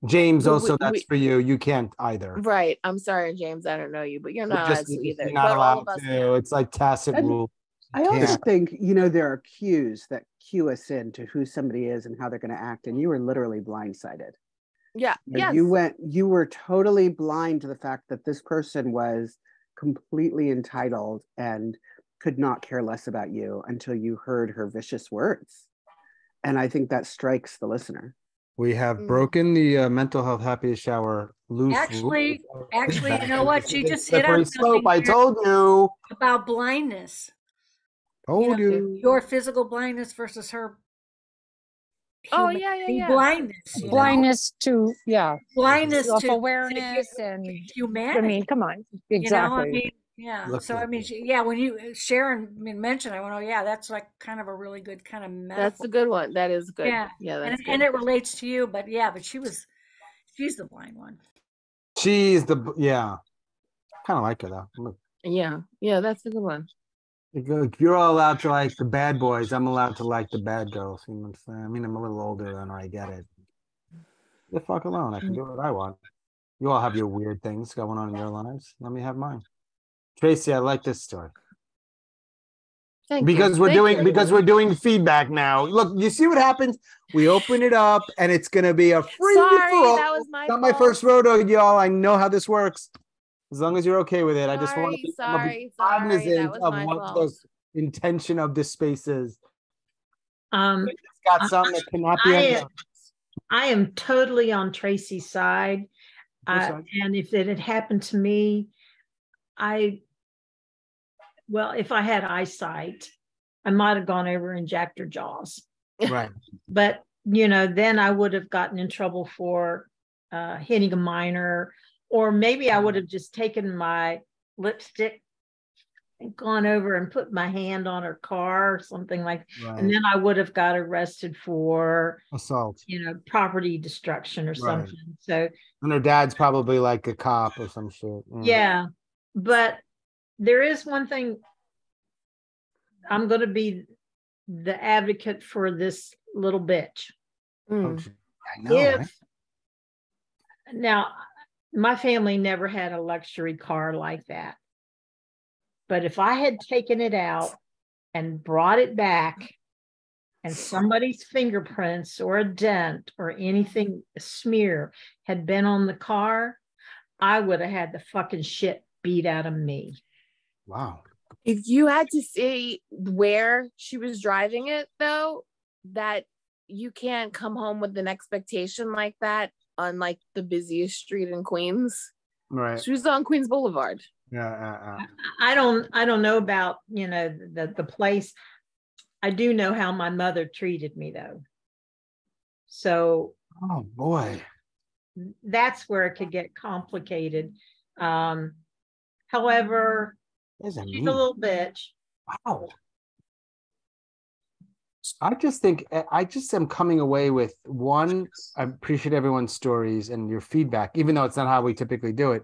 James, also, that's for you. You can't either. Right. I'm sorry, James. I don't know you, but you're not allowed to either. You're not but allowed all of us to. It's like tacit rule. I also think, you know, there are cues that cue us into who somebody is and how they're going to act. And you were literally blindsided. Yeah. Yes. You were totally blind to the fact that this person was completely entitled and could not care less about you until you heard her vicious words. And I think that strikes the listener. We have broken the mental health Happyish hour loose. Actually, you know what? She just hit on something. I told you about blindness. Told you. Your physical blindness versus her. Yeah. Blindness to blindness to self-awareness and humanity. I mean, come on, exactly. You know, So I mean, when Sharon mentioned, I went, oh yeah, that's like kind of a really good kind of metaphor. That's a good one. That is good. Yeah, that's and it relates to you, but she She's the blind one. She's the kind of like her though. Look, Yeah, that's a good one. if you're all allowed to like the bad boys, I'm allowed to like the bad girls. You know what I'm saying? I mean, I'm a little older than her. I get it. The fuck alone. I can do what I want. You all have your weird things going on in your lives. Let me have mine. Tracey, I like this story. Thank Because you. we're doing feedback now. Look, you see what happens? We open it up and it's gonna be a free Sorry, for all. that was my Not my fault. first rodeo, y'all. I know how this works. As long as you're okay with it. I just want to be Sorry. cognizant That was of my what fault. the intention of this space is. Um, It's got something that cannot be undone. I am totally on Tracey's side. side. And if it had happened to me, if I had eyesight, I might have gone over and jacked her jaws. Right. But, then I would have gotten in trouble for hitting a minor, or maybe I would have just taken my lipstick and gone over and put my hand on her car or something like that. Right. And then I would have got arrested for Assault. property destruction or something. So, and her dad's probably like a cop or some shit. yeah. But there is one thing. I'm going to be the advocate for this little bitch. I know, right? Now, my family never had a luxury car like that. But if I had taken it out and brought it back and somebody's fingerprints or a dent or anything, a smear had been on the car, I would have had the fucking shit beat out of me. Wow. If you had to see where she was driving it, though, that you can't come home with an expectation like that on like the busiest street in Queens. Right. She was on Queens Boulevard. Yeah. I don't know about the place. I do know how my mother treated me though. So oh boy, that's where it could get complicated. However, she's a little bitch. Wow. I just am coming away with one, I appreciate everyone's stories and your feedback, even though it's not how we typically do it.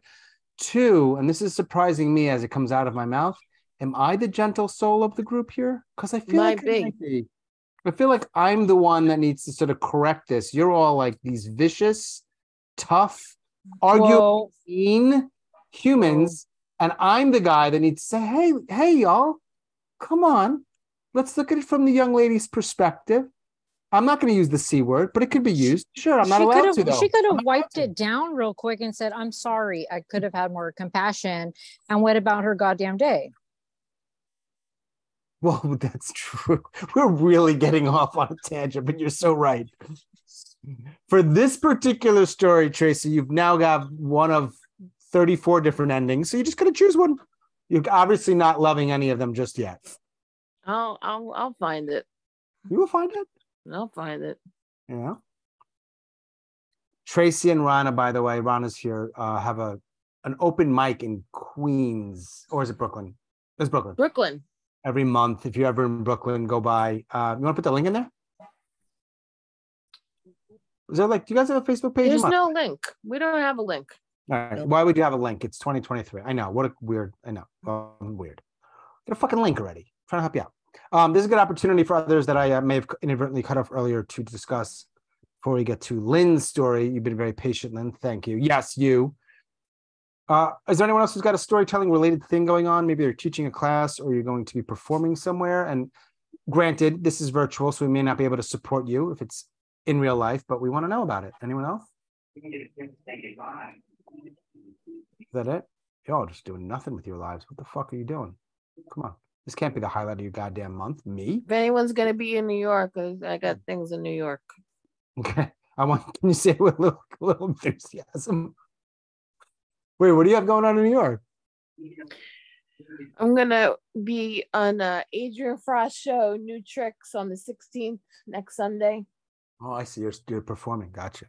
Two, and this is surprising me as it comes out of my mouth, am I the gentle soul of the group here? Because I feel I might be. I feel like I'm the one that needs to sort of correct this. You're all like these vicious, tough, arguing mean humans, and I'm the guy that needs to say, hey, y'all, come on. Let's look at it from the young lady's perspective. I'm not going to use the C word, but it could be used. Sure, I'm not allowed to, though. She could have wiped it down real quick and said, I'm sorry. I could have had more compassion and went about her goddamn day. Well, that's true. We're really getting off on a tangent, but you're so right. For this particular story, Tracey, you've now got one of 34 different endings. So you just got to choose one. You're obviously not loving any of them just yet. I'll find it. You will find it? I'll find it. Yeah. Tracey and Rana, by the way, Rana's here, have an open mic in Queens, or is it Brooklyn? It's Brooklyn. Brooklyn. Every month. If you're ever in Brooklyn, go by. You want to put the link in there? Is there like, do you guys have a Facebook page? There's no link. We don't have a link. All right. Why would you have a link? It's 2023. I know. What a weird, I know. Weird. Get a fucking link already. I'm trying to help you out. This is a good opportunity for others that I may have inadvertently cut off earlier to discuss before we get to Lynne's story. You've been very patient, Lynne. Thank you. Yes, you. Is there anyone else who's got a storytelling related thing going on? Maybe you're teaching a class or you're going to be performing somewhere. And granted, this is virtual, so we may not be able to support you if it's in real life, but we want to know about it. Anyone else? Is that it? Y'all just doing nothing with your lives. What the fuck are you doing? Come on. This can't be the highlight of your goddamn month. Me? If anyone's going to be in New York, I got things in New York. Okay. Can you say it with a little enthusiasm? Wait, what do you have going on in New York? I'm going to be on Adrian Frost show, New Tricks, on the 16th, next Sunday. Oh, I see. You're performing. Gotcha.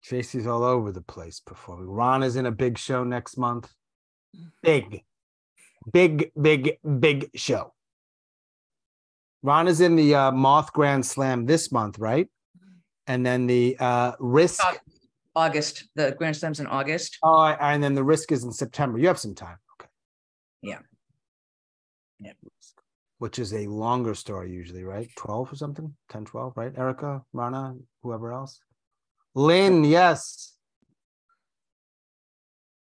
Tracey's all over the place performing. Ron is in a big show next month. Big show. Ron is in the Moth Grand Slam this month, right? And then the risk. August. The Grand Slam's in August. Oh, and then the risk is in September. You have some time. Okay. Yeah. Yeah. Which is a longer story usually, right? 12 or something? 10, 12, right? Erica, Rana, whoever else. Lynne, yes.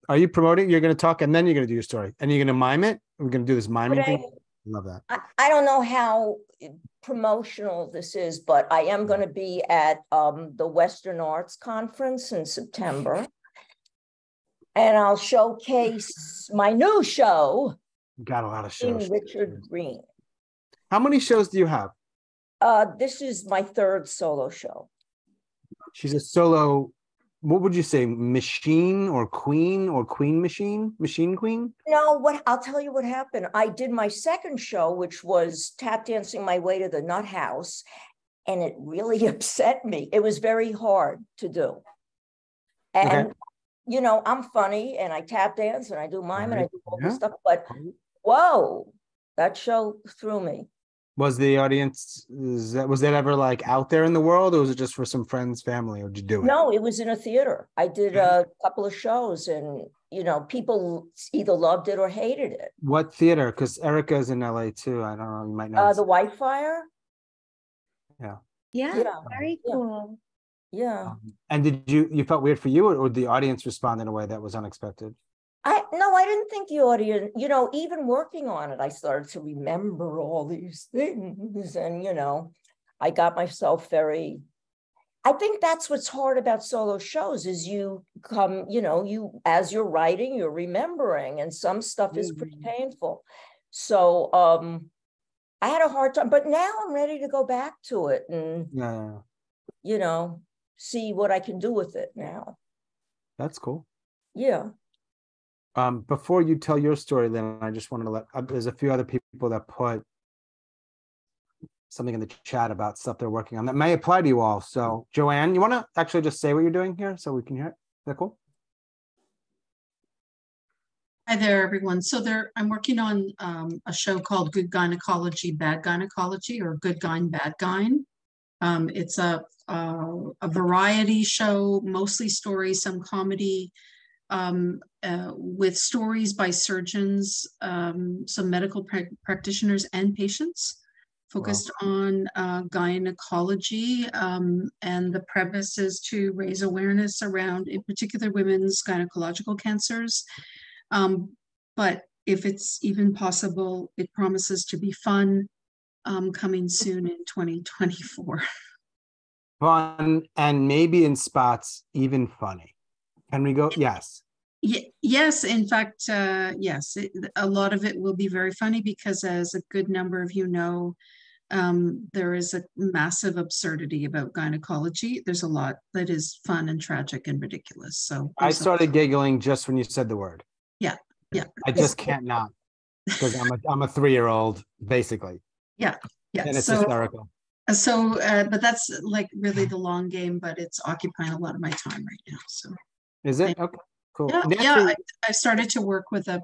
Are you promoting? You're going to talk and then you're going to do your story. And you're going to mime it? We're going to do this miming thing? Love that. I don't know how promotional this is, but I am going to be at the Western Arts Conference in September. And I'll showcase my new show. Got a lot of shows. Richard Green. How many shows do you have? This is my third solo show. She's a solo, what would you say, machine or queen machine? Machine queen? No, I'll tell you what happened. I did my second show, which was tap dancing my way to the nut house, and it really upset me. It was very hard to do. And, Okay. you know, I'm funny and I tap dance and I do mime and I do all this stuff, but whoa, that show threw me. Was the audience, was that ever like out there in the world, or was it just for some friends, family, or did you do it? No, it was in a theater. I did a couple of shows and, you know, people either loved it or hated it. What theater? Because Erica's in LA too. I don't know, you might know. The Whitefire. Yeah. Yeah, very cool. Yeah. And did you felt weird for you, or the audience respond in a way that was unexpected? No, I didn't think the audience, you know, even working on it, I started to remember all these things. And, you know, I got myself I think that's what's hard about solo shows is you come, you know, as you're writing, you're remembering, and some stuff is pretty painful. So I had a hard time, but now I'm ready to go back to it and, you know, see what I can do with it now. That's cool. Yeah. Before you tell your story, then I just wanted to let, there's a few other people that put something in the chat about stuff they're working on that may apply to you all. So Joanne, you want to actually just say what you're doing here so we can hear it? Is that cool? Hi there, everyone. So I'm working on a show called Good Gynecology, Bad Gynecology, or Good Gyn, Bad Gyn. It's a variety show, mostly stories, some comedy, with stories by surgeons, some medical practitioners and patients, focused on gynecology, and the premise is to raise awareness around, in particular, women's gynecological cancers. But if it's even possible, it promises to be fun, coming soon in 2024. Fun, and maybe in spots even funny. Can we go? Yes. Yes, in fact, yes, a lot of it will be very funny because, as a good number of you know, there is a massive absurdity about gynecology. There's a lot that is fun and tragic and ridiculous. So I started giggling just when you said the word. Yeah, yeah. I just can't not, because I'm a 3-year-old basically. Yeah, yeah. And it's hysterical. So, but that's like really the long game, but it's occupying a lot of my time right now. So. Is it? Okay, cool. Yeah, Nancy, yeah. I started to work with a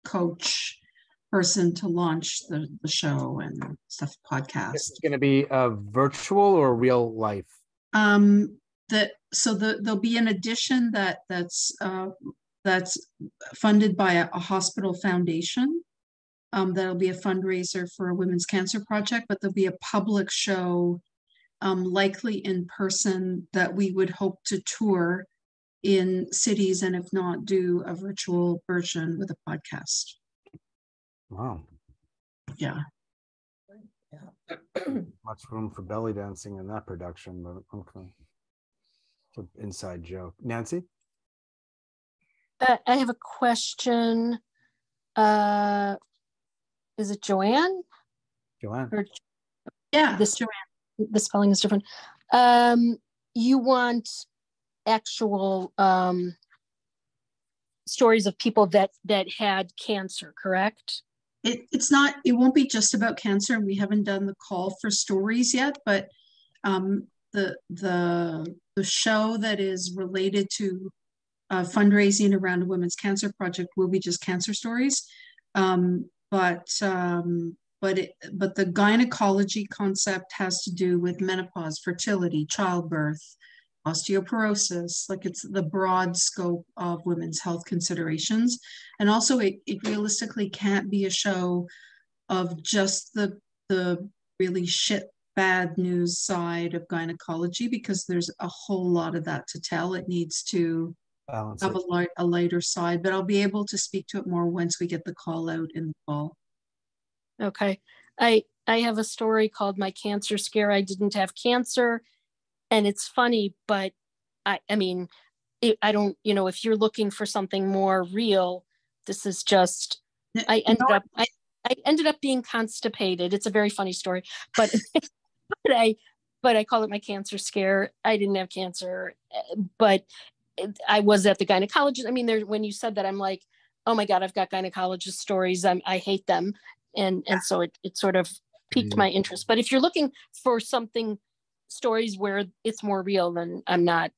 coach person to launch the show and stuff, podcast. It's going to be virtual or real life? There'll be an edition that's funded by a hospital foundation. That'll be a fundraiser for a women's cancer project, but there'll be a public show, likely in person, that we would hope to tour in cities, and if not, do a virtual version with a podcast. Wow. Yeah. Much room for belly dancing in that production, but okay. It's an inside joke. Nancy? I have a question. Is it Joanne? Joanne. Yeah, Joanne. The spelling is different. You want actual stories of people that had cancer, correct? It won't be just about cancer. We haven't done the call for stories yet, but the show that is related to fundraising around a women's cancer project will be just cancer stories. But but the gynecology concept has to do with menopause, fertility, childbirth, osteoporosis. Like, it's the broad scope of women's health considerations. And also it realistically can't be a show of just the really bad news side of gynecology, because there's a whole lot of that to tell. It needs to have a lighter side, but I'll be able to speak to it more once we get the call out in the fall. Okay. I have a story called My Cancer Scare. I didn't have cancer. And it's funny, but I mean, I don't, if you're looking for something more real, this is just, I ended up being constipated. It's a very funny story, but but I call it My Cancer Scare. I didn't have cancer, but I was at the gynecologist. I mean, when you said that, I'm like, oh my God, I've got gynecologist stories. I hate them. And so it sort of piqued my interest. But if you're looking for stories where it's more real, then I'm not.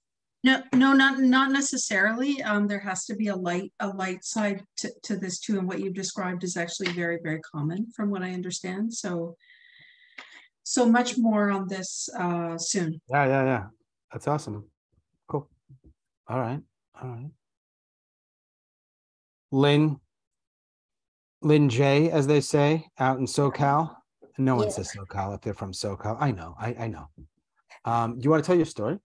No, not necessarily. There has to be a light side to this too. And what you've described is actually very, very common from what I understand. So much more on this soon. Yeah. That's awesome. Cool. All right. Lynn J, as they say out in SoCal. No one says SoCal if they're from SoCal. I know. You want to tell your story?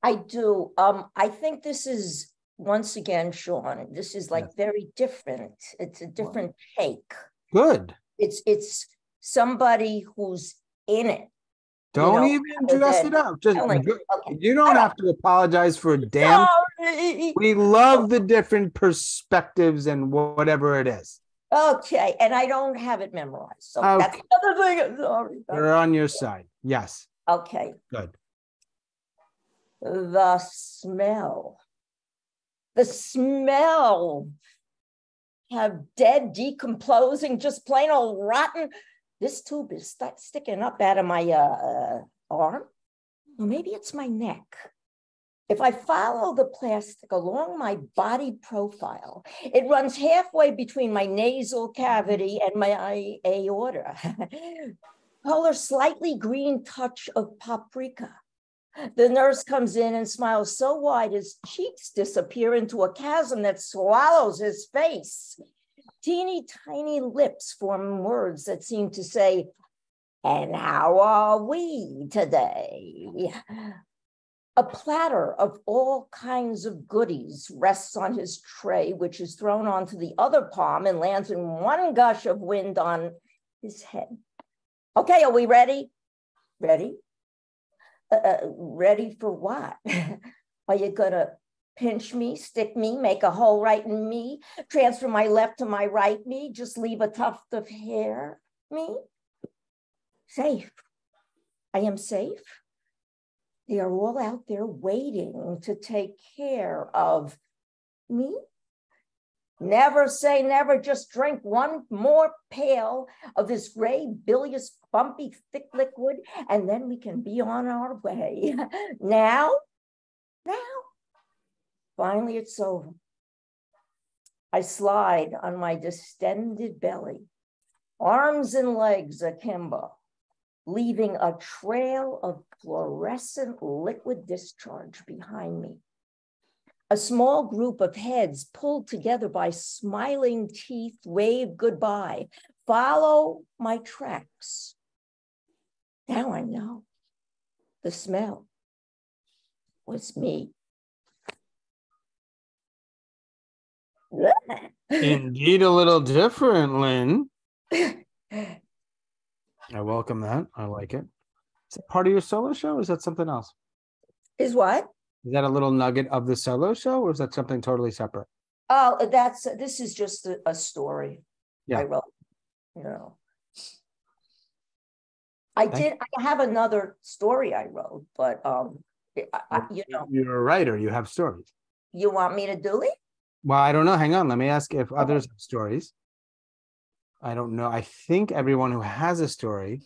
I do. I think this is, once again, Sean, this is like very different. It's a different take. Good. It's somebody who's in it. Don't even dress it up. Just you don't have to apologize for a damn. Sorry. We love the different perspectives and whatever it is. Okay, and I don't have it memorized. So that's another thing. I'm sorry. We're on your side. Yes. Okay. Good. The smell have dead, decomposing, just plain old rotten. This tube is sticking up out of my arm. Well, maybe it's my neck. If I follow the plastic along my body profile, it runs halfway between my nasal cavity and my aorta. Color slightly green touch of paprika. The nurse comes in and smiles so wide his cheeks disappear into a chasm that swallows his face. Teeny tiny lips form words that seem to say, "And how are we today?" A platter of all kinds of goodies rests on his tray, which is thrown onto the other palm and lands in one gush of wind on his head. Okay, are we ready? Ready? Ready for what? Are you gonna pinch me, stick me, make a hole right in me, transfer my left to my right me, just leave a tuft of hair me? Safe. I am safe. They are all out there waiting to take care of me. Never say never, just drink one more pail of this gray, bilious, bumpy, thick liquid, and then we can be on our way. Now, finally it's over. I slide on my distended belly, arms and legs akimbo, leaving a trail of fluorescent liquid discharge behind me. A small group of heads pulled together by smiling teeth wave goodbye. Follow my tracks. Now I know the smell was me. Indeed, a little different, Lynn. I welcome that. I like it. Is that part of your solo show, or is that something else? Is what? Is that a little nugget of the solo show, or is that something totally separate? Oh, this is just a story I wrote. I have another story I wrote, but you're a writer. You have stories. You want me to do it? Well, I don't know. Hang on. Let me ask if others have stories. I don't know. I think everyone who has a story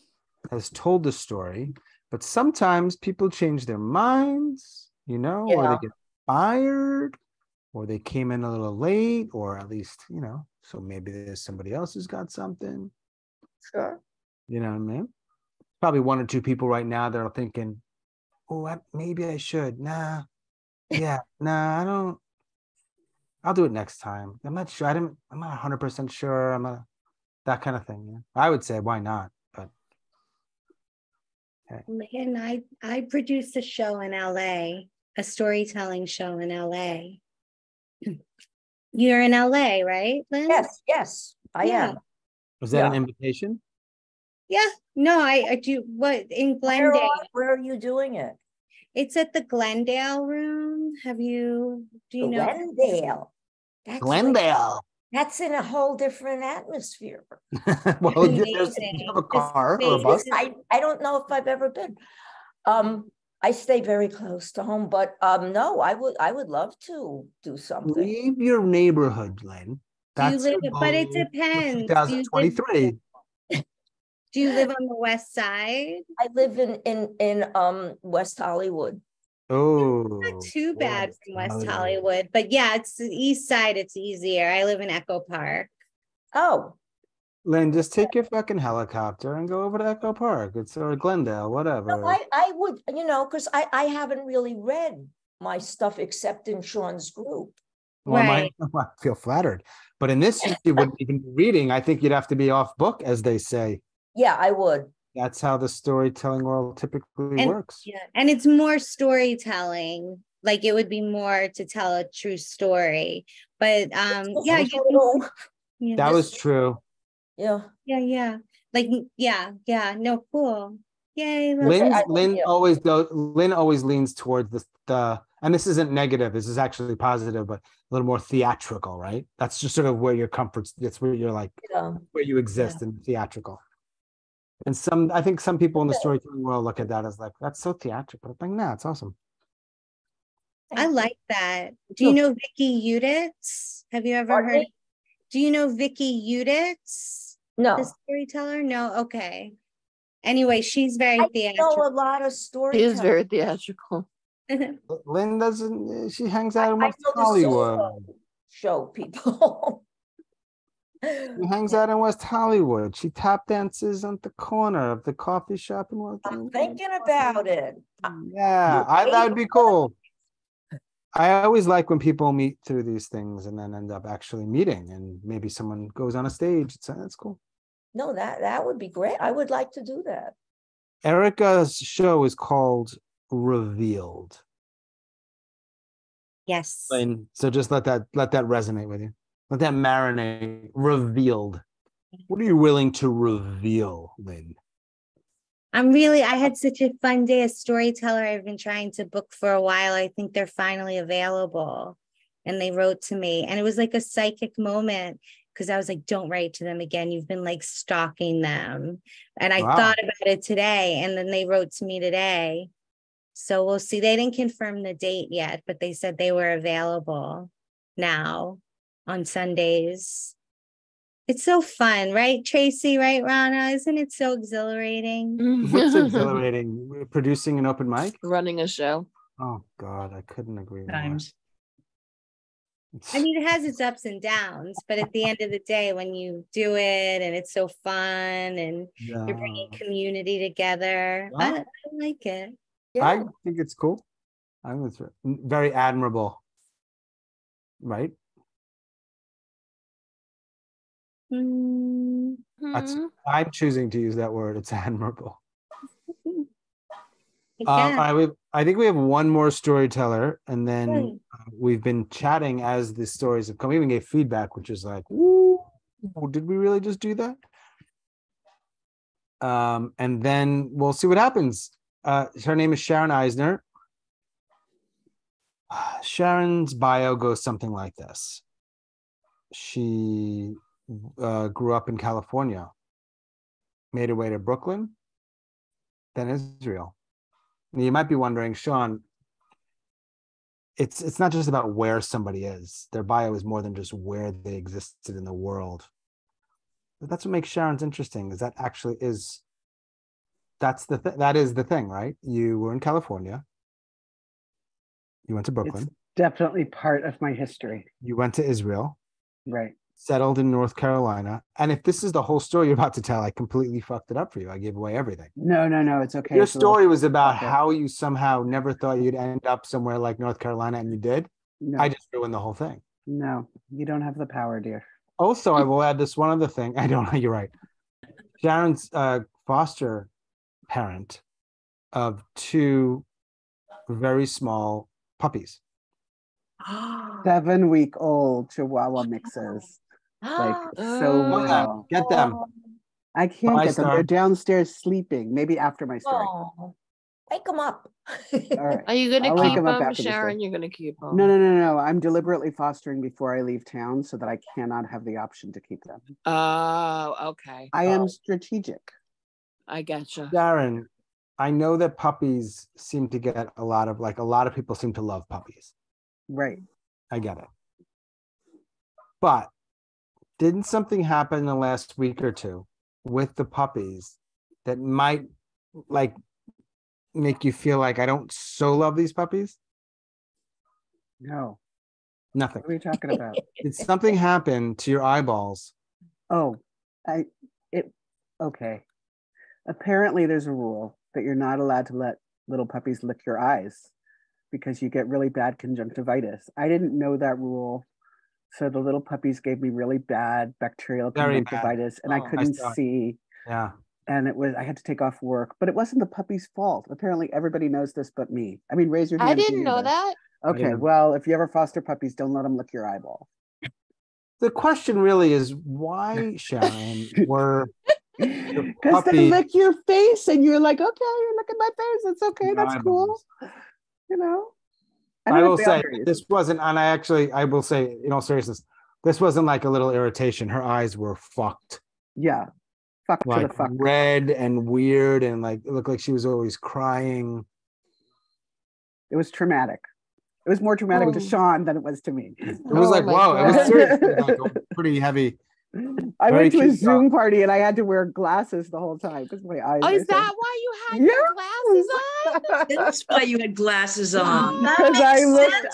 has told the story, but sometimes people change their minds. Or they get fired, or they came in a little late, or at least, so maybe there's somebody else who's got something. Sure. You know what I mean? Probably one or two people right now that are thinking, oh, maybe I should. Nah, yeah, nah, I don't. I'll do it next time. I'm not sure. I'm not 100% sure. That kind of thing. Yeah. I would say, why not? But hey. And I produced a show in LA, a storytelling show in LA. You're in LA, right, Lynne? Yes, I am. Was that an invitation? Yeah. No, I do. What in Glendale? Where are you doing it? It's at the Glendale Room. Do you know? Glendale. Glendale. That's in a whole different atmosphere. Well, you have a car or a bus. I don't know if I've ever been. I stay very close to home, but no, I would love to do something. Leave your neighborhood, Lynne. But it depends. 2023. Do you live on the west side? I live in West Hollywood. Oh, not too bad from West Hollywood, but yeah, it's the east side. It's easier. I live in Echo Park. Oh, Lynne, just take your fucking helicopter and go over to Echo Park. It's or Glendale, whatever. No, I would, because I haven't really read my stuff except in Sean's group. Well, I feel flattered, but in this you wouldn't even be reading. I think you'd have to be off book, as they say. Yeah, I would. That's how the storytelling world typically works. Yeah, and it's more storytelling. Like it would be more to tell a true story. But that was true. Yeah. Like no, cool. Yay. Lynne always leans towards the and this isn't negative, this is actually positive, but a little more theatrical, right? That's just sort of where your comforts, that's where you're like where you exist in theatrical. And I think some people in the storytelling world look at that as like, that's so theatrical. I'm like, nah, it's awesome. I like that. Do you know Vicky Uditz? Have you ever heard? Do you know Vicky Uditz? No. The storyteller? No. Okay. Anyway, she's very theatrical. I know a lot of storytellers. She is very theatrical. Lynne doesn't. She hangs out in West Hollywood. Show people. She hangs out in West Hollywood. She tap dances on the corner of the coffee shop in West. I'm thinking about it. Yeah, that would be cool. I always like when people meet through these things and then end up actually meeting, and maybe someone goes on a stage. That's cool. No, that would be great. I would like to do that. Erica's show is called Revealed. Yes. And so just let that resonate with you. Let that marinate. Revealed. What are you willing to reveal, Lynne? I had such a fun day. A storyteller I've been trying to book for a while. I think they're finally available. And they wrote to me. And it was like a psychic moment because I was like, don't write to them again. You've been like stalking them. And I thought about it today. And then they wrote to me today. So we'll see. They didn't confirm the date yet, but they said they were available now on Sundays. It's so fun, right, Tracey? Right, Rana? Isn't it so exhilarating? What's exhilarating? Producing an open mic? Running a show. Oh, God, I couldn't agree more. I mean, it has its ups and downs, but at the end of the day, when you do it and it's so fun and you're bringing community together, I like it. Yeah. I think it's cool. I think it's very admirable, right? I'm choosing to use that word. It's admirable. I think we have one more storyteller, and then we've been chatting as the stories have come. We even gave feedback, which is like, "Ooh, did we really just do that?" And then we'll see what happens. Her name is Sharon Eisner. Sharon's bio goes something like this. She grew up in California, made her way to Brooklyn, then Israel. And you might be wondering, Sean, it's not just about where somebody is. Their bio is more than just where they existed in the world. But that's what makes Sharon's interesting, is that actually is, that is the thing, right? You were in California. You went to Brooklyn. It's definitely part of my history. You went to Israel. Right. settled in North Carolina. And if this is the whole story you're about to tell, I completely fucked it up for you. I gave away everything. No, it's okay. Your It's a little story was about pocket. how you somehow never thought you'd end up somewhere like North Carolina, and you did. No, I just ruined the whole thing. no, you don't have the power, dear. Also, I will add this one other thing. I don't know. You're right. Sharon's foster parent of 2 very small puppies. 7-week-old Chihuahua mixes. Like so little. Get them. I can't Bye, get them. Star. They're downstairs sleeping. Maybe after my story. Oh, wake them up. All right. Are you going I'll to wake keep them up them, after the Sharon? story. You're going to keep them? No. I'm deliberately fostering before I leave town so that I cannot have the option to keep them. Oh, okay. I am strategic. I gotcha. Sharon, I know that puppies seem to get a lot of people seem to love puppies. Right. I get it. But didn't something happen in the last week or two with the puppies that might like make you feel like I don't so love these puppies? No. Nothing. What are you talking about? Did something happen to your eyeballs? Oh, okay. Apparently there's a rule that you're not allowed to let little puppies lick your eyes because you get really bad conjunctivitis. I didn't know that rule. So the little puppies gave me really bad bacterial Very bad. conjunctivitis and I I couldn't saw it. see. Yeah. And I had to take off work, but it wasn't the puppy's fault. Apparently everybody knows this but me. I mean, raise your hand. I if you didn't knew know this. that. Okay, know. well, if you ever foster puppies, don't let them lick your eyeball. The question really is why, Sharon, were Because they lick your face and you're like, okay, you're licking my face. It's okay. That's cool. You know, I will say this wasn't, and I will say in all seriousness, this wasn't like a little irritation. Her eyes were fucked. Yeah. Fucked like to the fuck. red and weird, and like it looked like she was always crying. It was traumatic. It was more traumatic to Sean than it was to me. It was like, wow, it was seriously like pretty heavy. I went to a cute Zoom party and I had to wear glasses the whole time because my eyes. Oh, is that why you had your glasses on? That's why you had glasses on. Because I looked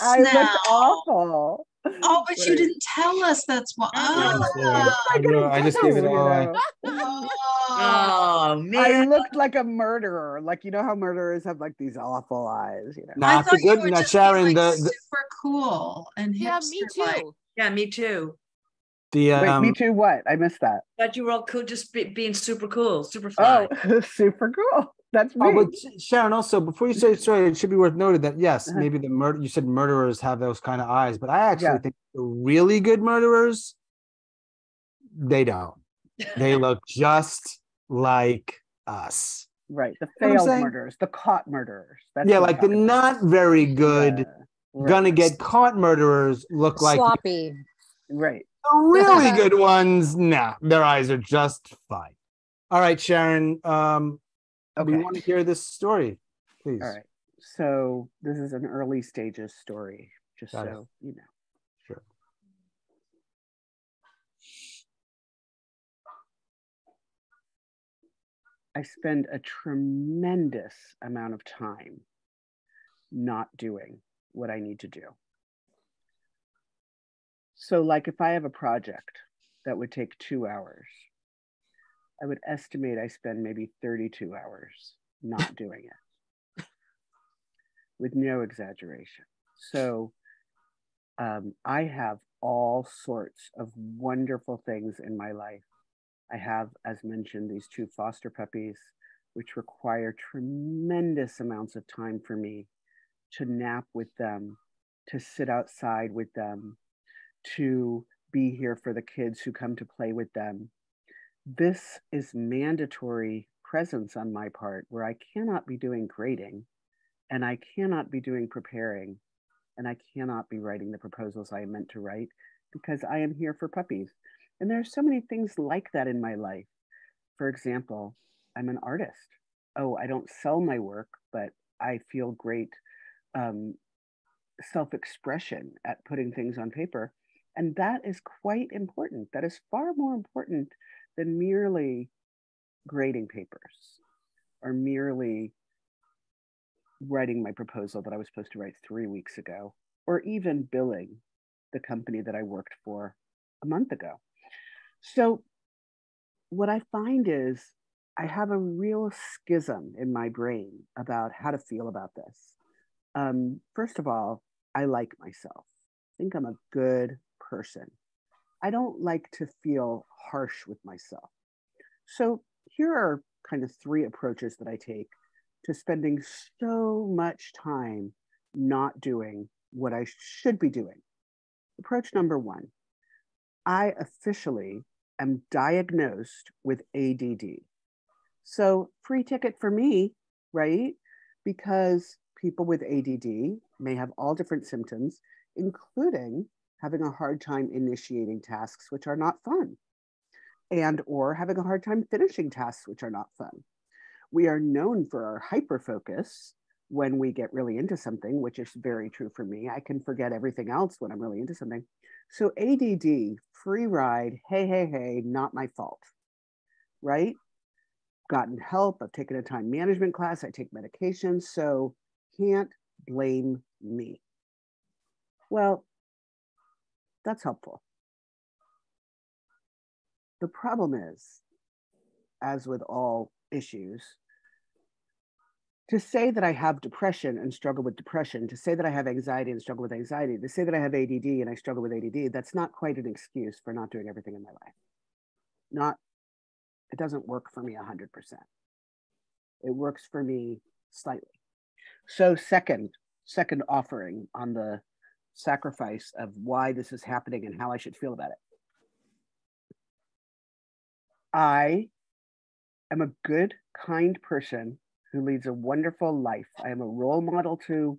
awful. Oh, but you didn't tell us that's why. I just gave it all away. Oh man, I looked like a murderer. Like, you know how murderers have like these awful eyes, you know. Not the good. Now, Sharon, super cool and yeah, me too. Yeah, me too. Wait, me too. What? I missed that. Thought you were all cool, just being super cool, super fly. Oh, super cool. That's me. Oh, but Sharon, also before you say sorry, it should be worth noted that yes, maybe the murder. You said murderers have those kind of eyes, but I actually think the really good murderers, they don't. They look just like us. Right. The failed murderers, the caught murderers. That's like the not very good, gonna get caught murderers look like sloppy. Right. The really good ones, nah, their eyes are just fine. All right, Sharon. We want to hear this story, please. All right. So this is an early stages story, just Got it. so you know. Sure. I spend a tremendous amount of time not doing what I need to do. So like if I have a project that would take 2 hours, I would estimate I spend maybe 32 hours not doing it, with no exaggeration. So I have all sorts of wonderful things in my life. I have, as mentioned, these 2 foster puppies, which require tremendous amounts of time for me to nap with them, to sit outside with them, to be here for the kids who come to play with them. This is mandatory presence on my part where I cannot be doing grading and I cannot be doing preparing and I cannot be writing the proposals I am meant to write because I am here for puppies. And there are so many things like that in my life. For example, I'm an artist. Oh, I don't sell my work, but I feel great self-expression at putting things on paper. And that is quite important. That is far more important than merely grading papers or merely writing my proposal that I was supposed to write 3 weeks ago, or even billing the company that I worked for a month ago. So what I find is I have a real schism in my brain about how to feel about this. First of all, I like myself. I think I'm a good person. I don't like to feel harsh with myself. So here are kind of 3 approaches that I take to spending so much time not doing what I should be doing. Approach number 1, I officially am diagnosed with ADD. So free ticket for me, right? Because people with ADD may have all different symptoms, including having a hard time initiating tasks which are not fun, and or having a hard time finishing tasks which are not fun. We are known for our hyper-focus when we get really into something, which is very true for me. I can forget everything else when I'm really into something. So ADD, free ride, hey, not my fault, right? Gotten help, I've taken a time management class, I take medications, so can't blame me. Well, that's helpful. The problem is, as with all issues, to say that I have depression and struggle with depression, to say that I have anxiety and struggle with anxiety, to say that I have ADD and I struggle with ADD, that's not quite an excuse for not doing everything in my life. It doesn't work for me 100%. It works for me slightly. So second offering on the sacrifice of why this is happening and how I should feel about it. I am a good, kind person who leads a wonderful life. I am a role model to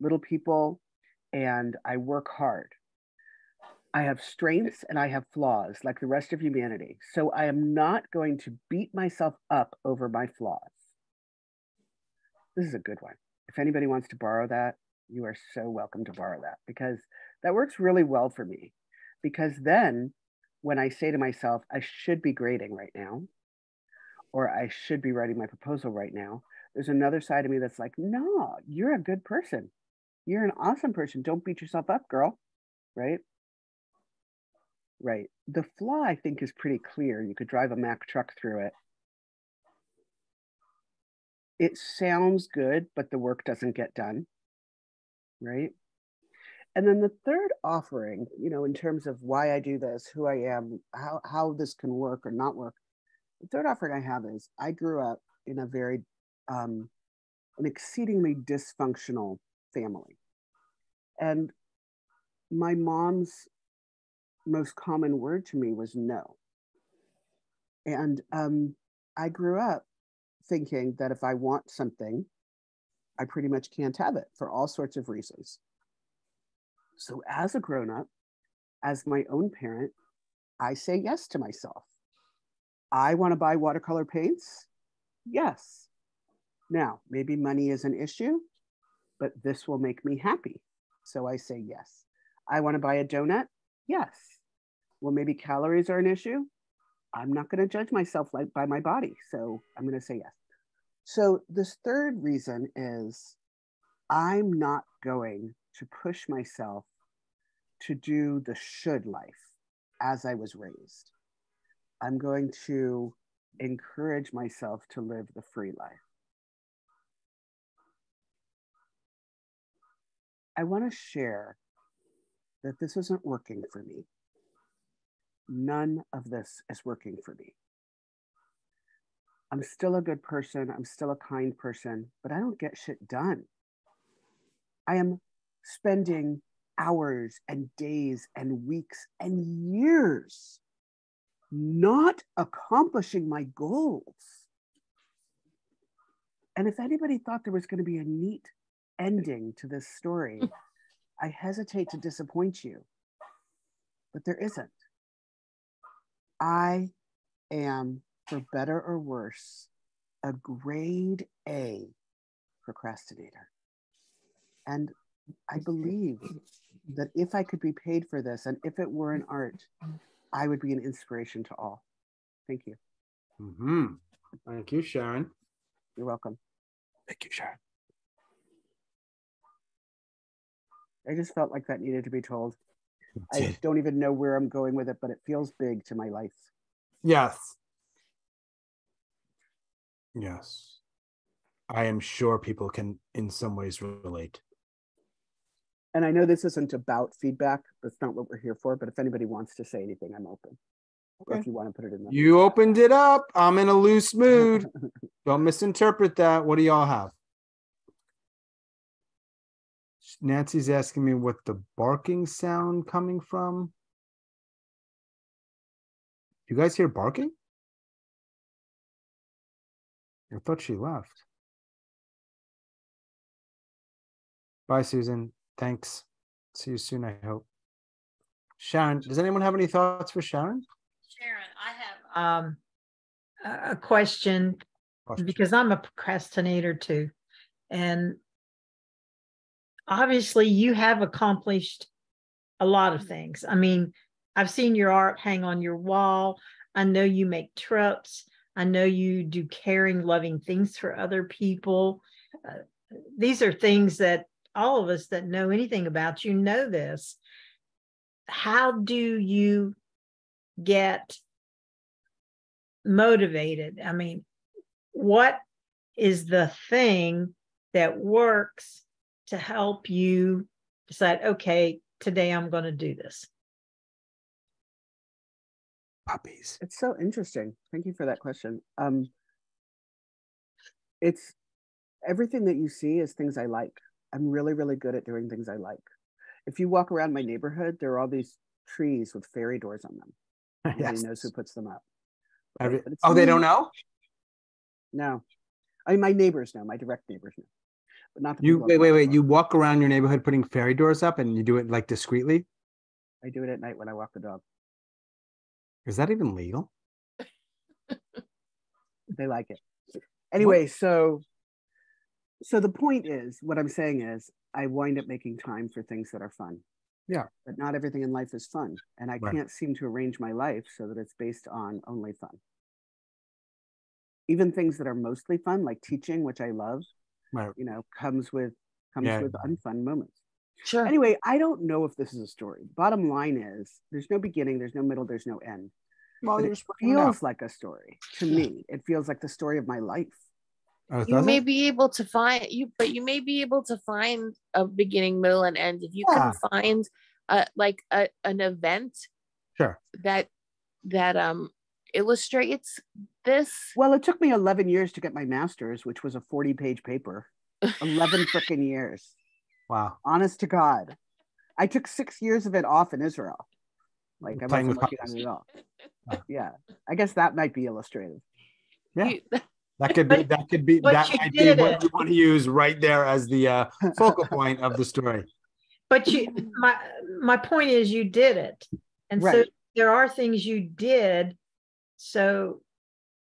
little people, and I work hard. I have strengths and I have flaws like the rest of humanity. So I am not going to beat myself up over my flaws. This is a good one. If anybody wants to borrow that, you are so welcome to borrow that, because that works really well for me. Because then when I say to myself, I should be grading right now, or I should be writing my proposal right now, there's another side of me that's like, no, you're a good person. You're an awesome person. Don't beat yourself up, girl. Right? Right. The flaw, I think, is pretty clear. You could drive a Mack truck through it. It sounds good, but the work doesn't get done. Right? And then the third offering, in terms of why I do this, who I am, how this can work or not work, the third offering I have is I grew up in a very, an exceedingly dysfunctional family. And my mom's most common word to me was no. And I grew up thinking that if I want something, I pretty much can't have it for all sorts of reasons. So as a grown-up, as my own parent, I say yes to myself. I want to buy watercolor paints? Yes. Now, maybe money is an issue, but this will make me happy. So I say yes. I want to buy a donut? Yes. Well, maybe calories are an issue. I'm not going to judge myself by my body. So I'm going to say yes. So this third reason is I'm not going to push myself to do the should life as I was raised. I'm going to encourage myself to live the free life. I want to share that this isn't working for me. None of this is working for me. I'm still a good person. I'm still a kind person, but I don't get shit done. I am spending hours and days and weeks and years not accomplishing my goals. And if anybody thought there was going to be a neat ending to this story, I hesitate to disappoint you, but there isn't. I am, for better or worse, a grade A procrastinator. And I believe that if I could be paid for this, and if it were an art, I would be an inspiration to all. Thank you. Mm-hmm. Thank you, Sharon. You're welcome. Thank you, Sharon. I just felt like that needed to be told. I don't even know where I'm going with it, but it feels big to my life. Yes. Yes. I am sure people can in some ways relate. And I know this isn't about feedback. That's not what we're here for. But if anybody wants to say anything, I'm open. Or if you want to put it in the You opened it up. I'm in a loose mood. Don't misinterpret that. What do y'all have? Nancy's asking me what the barking sound coming from. You guys hear barking? I thought she left. Bye, Susan. Thanks. See you soon, I hope. Sharon, does anyone have any thoughts for Sharon? Sharon, I have a question because I'm a procrastinator too. And obviously you have accomplished a lot of things. I mean, I've seen your art hang on your wall. I know you make trips. I know you do caring, loving things for other people. These are things that all of us that know anything about you know this. How do you get motivated? I mean, what is the thing that works to help you decide, okay, today I'm going to do this? Puppies. It's so interesting. Thank you for that question. It's everything that you see is things I like. I'm really, really good at doing things I like. If you walk around my neighborhood, there are all these trees with fairy doors on them. Nobody knows who puts them up. Okay, they don't know? No. I mean, my neighbors know, my direct neighbors know. But not the You people wait. You walk around your neighborhood putting fairy doors up and you do it like discreetly? I do it at night when I walk the dog. Is that even legal? They like it. Anyway, so the point is, what I'm saying is, I wind up making time for things that are fun. Yeah. But not everything in life is fun. And I can't seem to arrange my life so that it's based on only fun. Even things that are mostly fun, like teaching, which I love, you know, comes with unfun moments. Sure. Anyway, I don't know if this is a story. Bottom line is, there's no beginning, there's no middle, there's no end. Well, but it feels like a story to me. It feels like the story of my life. You may be able to find a beginning, middle, and end if you can find an event that illustrates this. Well, it took me 11 years to get my master's, which was a 40-page paper. 11 freaking years. Wow. Honest to God. I took 6 years of it off in Israel. Like I wasn't working on it at all. Yeah. I guess that might be illustrative. Yeah. That might be what you want to use right there as the focal point of the story. But my point is you did it. And so there are things you did so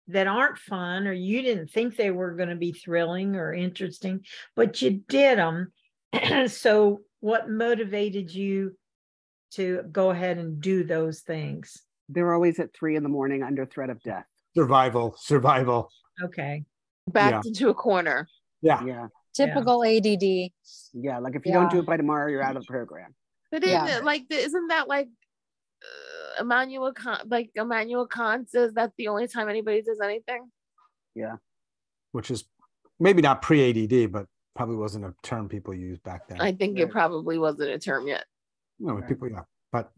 that aren't fun, or you didn't think they were going to be thrilling or interesting, but you did them. So what motivated you to go ahead and do those things? They're always at 3 a.m. under threat of death. Survival. Okay. Backed into a corner. Yeah. Typical ADD. Yeah, like if you don't do it by tomorrow, you're out of the program. But isn't that like Immanuel Kant says that's the only time anybody does anything? Yeah. Which is maybe not pre-ADD, but probably wasn't a term people used back then. I think it probably wasn't a term yet. No, people, but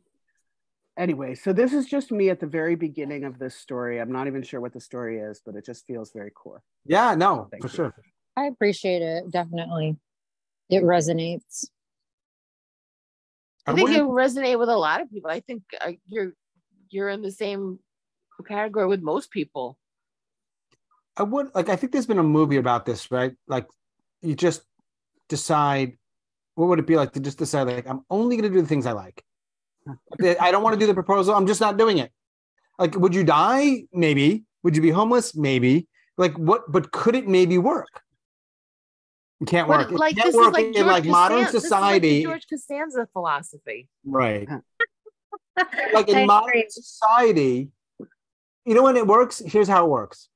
anyway, so this is just me at the very beginning of this story. I'm not even sure what the story is, but it just feels very core. Yeah, no, for sure. I appreciate it. Definitely. It resonates. I think it resonates with a lot of people. I think you're in the same category with most people. I think there's been a movie about this, right? Like you just decide, what would it be like to just decide, like, I'm only going to do the things I like. I don't want to do the proposal. I'm just not doing it. Like, would you die? Maybe. Would you be homeless? Maybe. Like what, but could it maybe work? It can't work. Like, it can't work in like modern society. This is like George Costanza philosophy. Right. Like in modern society, you know when it works? Here's how it works.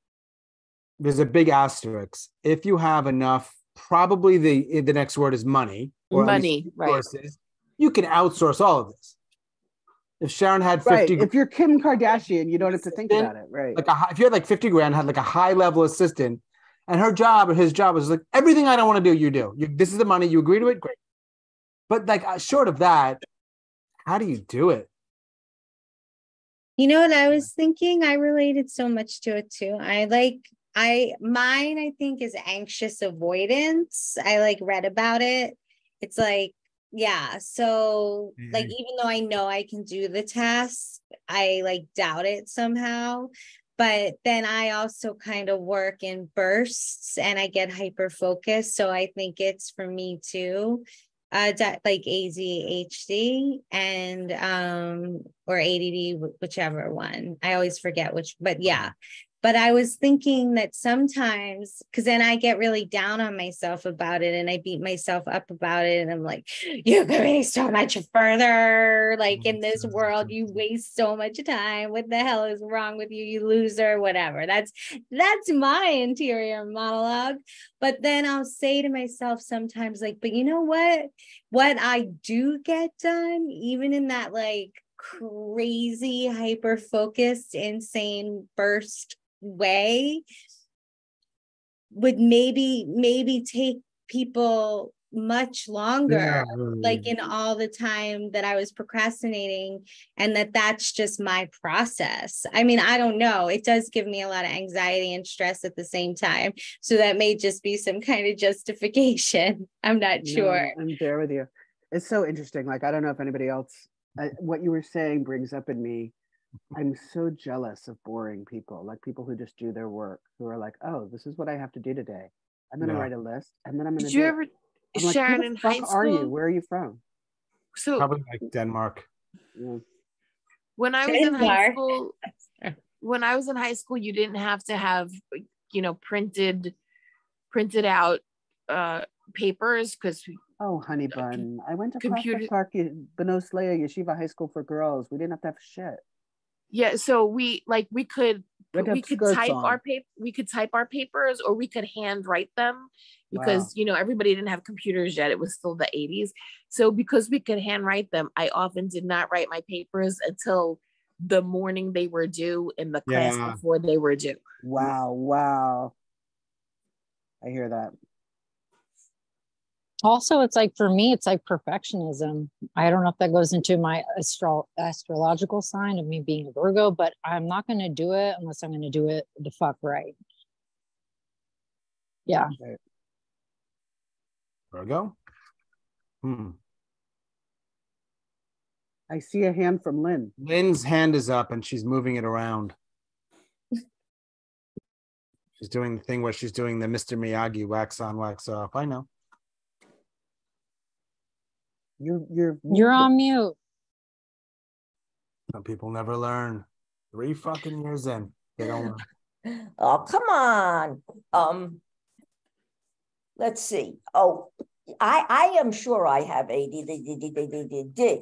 There's a big asterisk. If you have enough, probably the next word is money. Or money, resources, you can outsource all of this. If Sharon had 50, right. If you're Kim Kardashian, you don't have to think about it, right? Like if you had like 50 grand, had like a high level assistant, and her job or his job was like everything I don't want to do, you do. This is the money. You agree to it, great. But like short of that, how do you do it? You know what I was thinking? I related so much to it too. Mine, I think, is anxious avoidance. I like read about it. It's like, yeah. So like, even though I know I can do the task, I like doubt it somehow. But then I also kind of work in bursts and I get hyper focused. So I think it's for me too. Like ADHD and or ADD, whichever one. I always forget which, but yeah. But I was thinking that sometimes, because then I get really down on myself about it and I beat myself up about it. And I'm like, you could be so much further. Like in this world, you waste so much time. What the hell is wrong with you, you loser, whatever. That's my interior monologue. But then I'll say to myself sometimes like, but you know what? What I do get done, even in that like crazy, hyper-focused, insane burst way, would maybe take people much longer, like in all the time that I was procrastinating, and that's just my process. I mean, I don't know. It does give me a lot of anxiety and stress at the same time. So that may just be some kind of justification. I'm not sure. I'm there with you. It's so interesting. Like, I don't know if anybody else, what you were saying brings up in me, I'm so jealous of boring people, like people who just do their work, who are like, oh, this is what I have to do today. I'm going to write a list and then I'm going to do it. I'm like, Sharon, who the in fuck high are you? school? Where are you from? So probably like Denmark. Yeah. When I was in high school, you didn't have to have, printed out papers because honey bun, I went to Prospect Park, Benos Leia Yeshiva High School for Girls. We didn't have to have shit. Yeah, so we could type our papers, or we could handwrite them because everybody didn't have computers yet. It was still the 80s. So because we could handwrite them, I often did not write my papers until the morning they were due in the class before they were due. Wow. I hear that. Also, it's like, for me, it's like perfectionism. I don't know if that goes into my astrological sign of me being a Virgo, but I'm not going to do it unless I'm going to do it the fuck right. Yeah. Virgo? I see a hand from Lynne. Lynne's hand is up and she's moving it around. She's doing the thing where she's doing the Mr. Miyagi wax on, wax off. I know. You're on mute. Some people never learn. 3 fucking years in, they don't learn. Oh, come on. Let's see. Oh, I am sure I have ADD.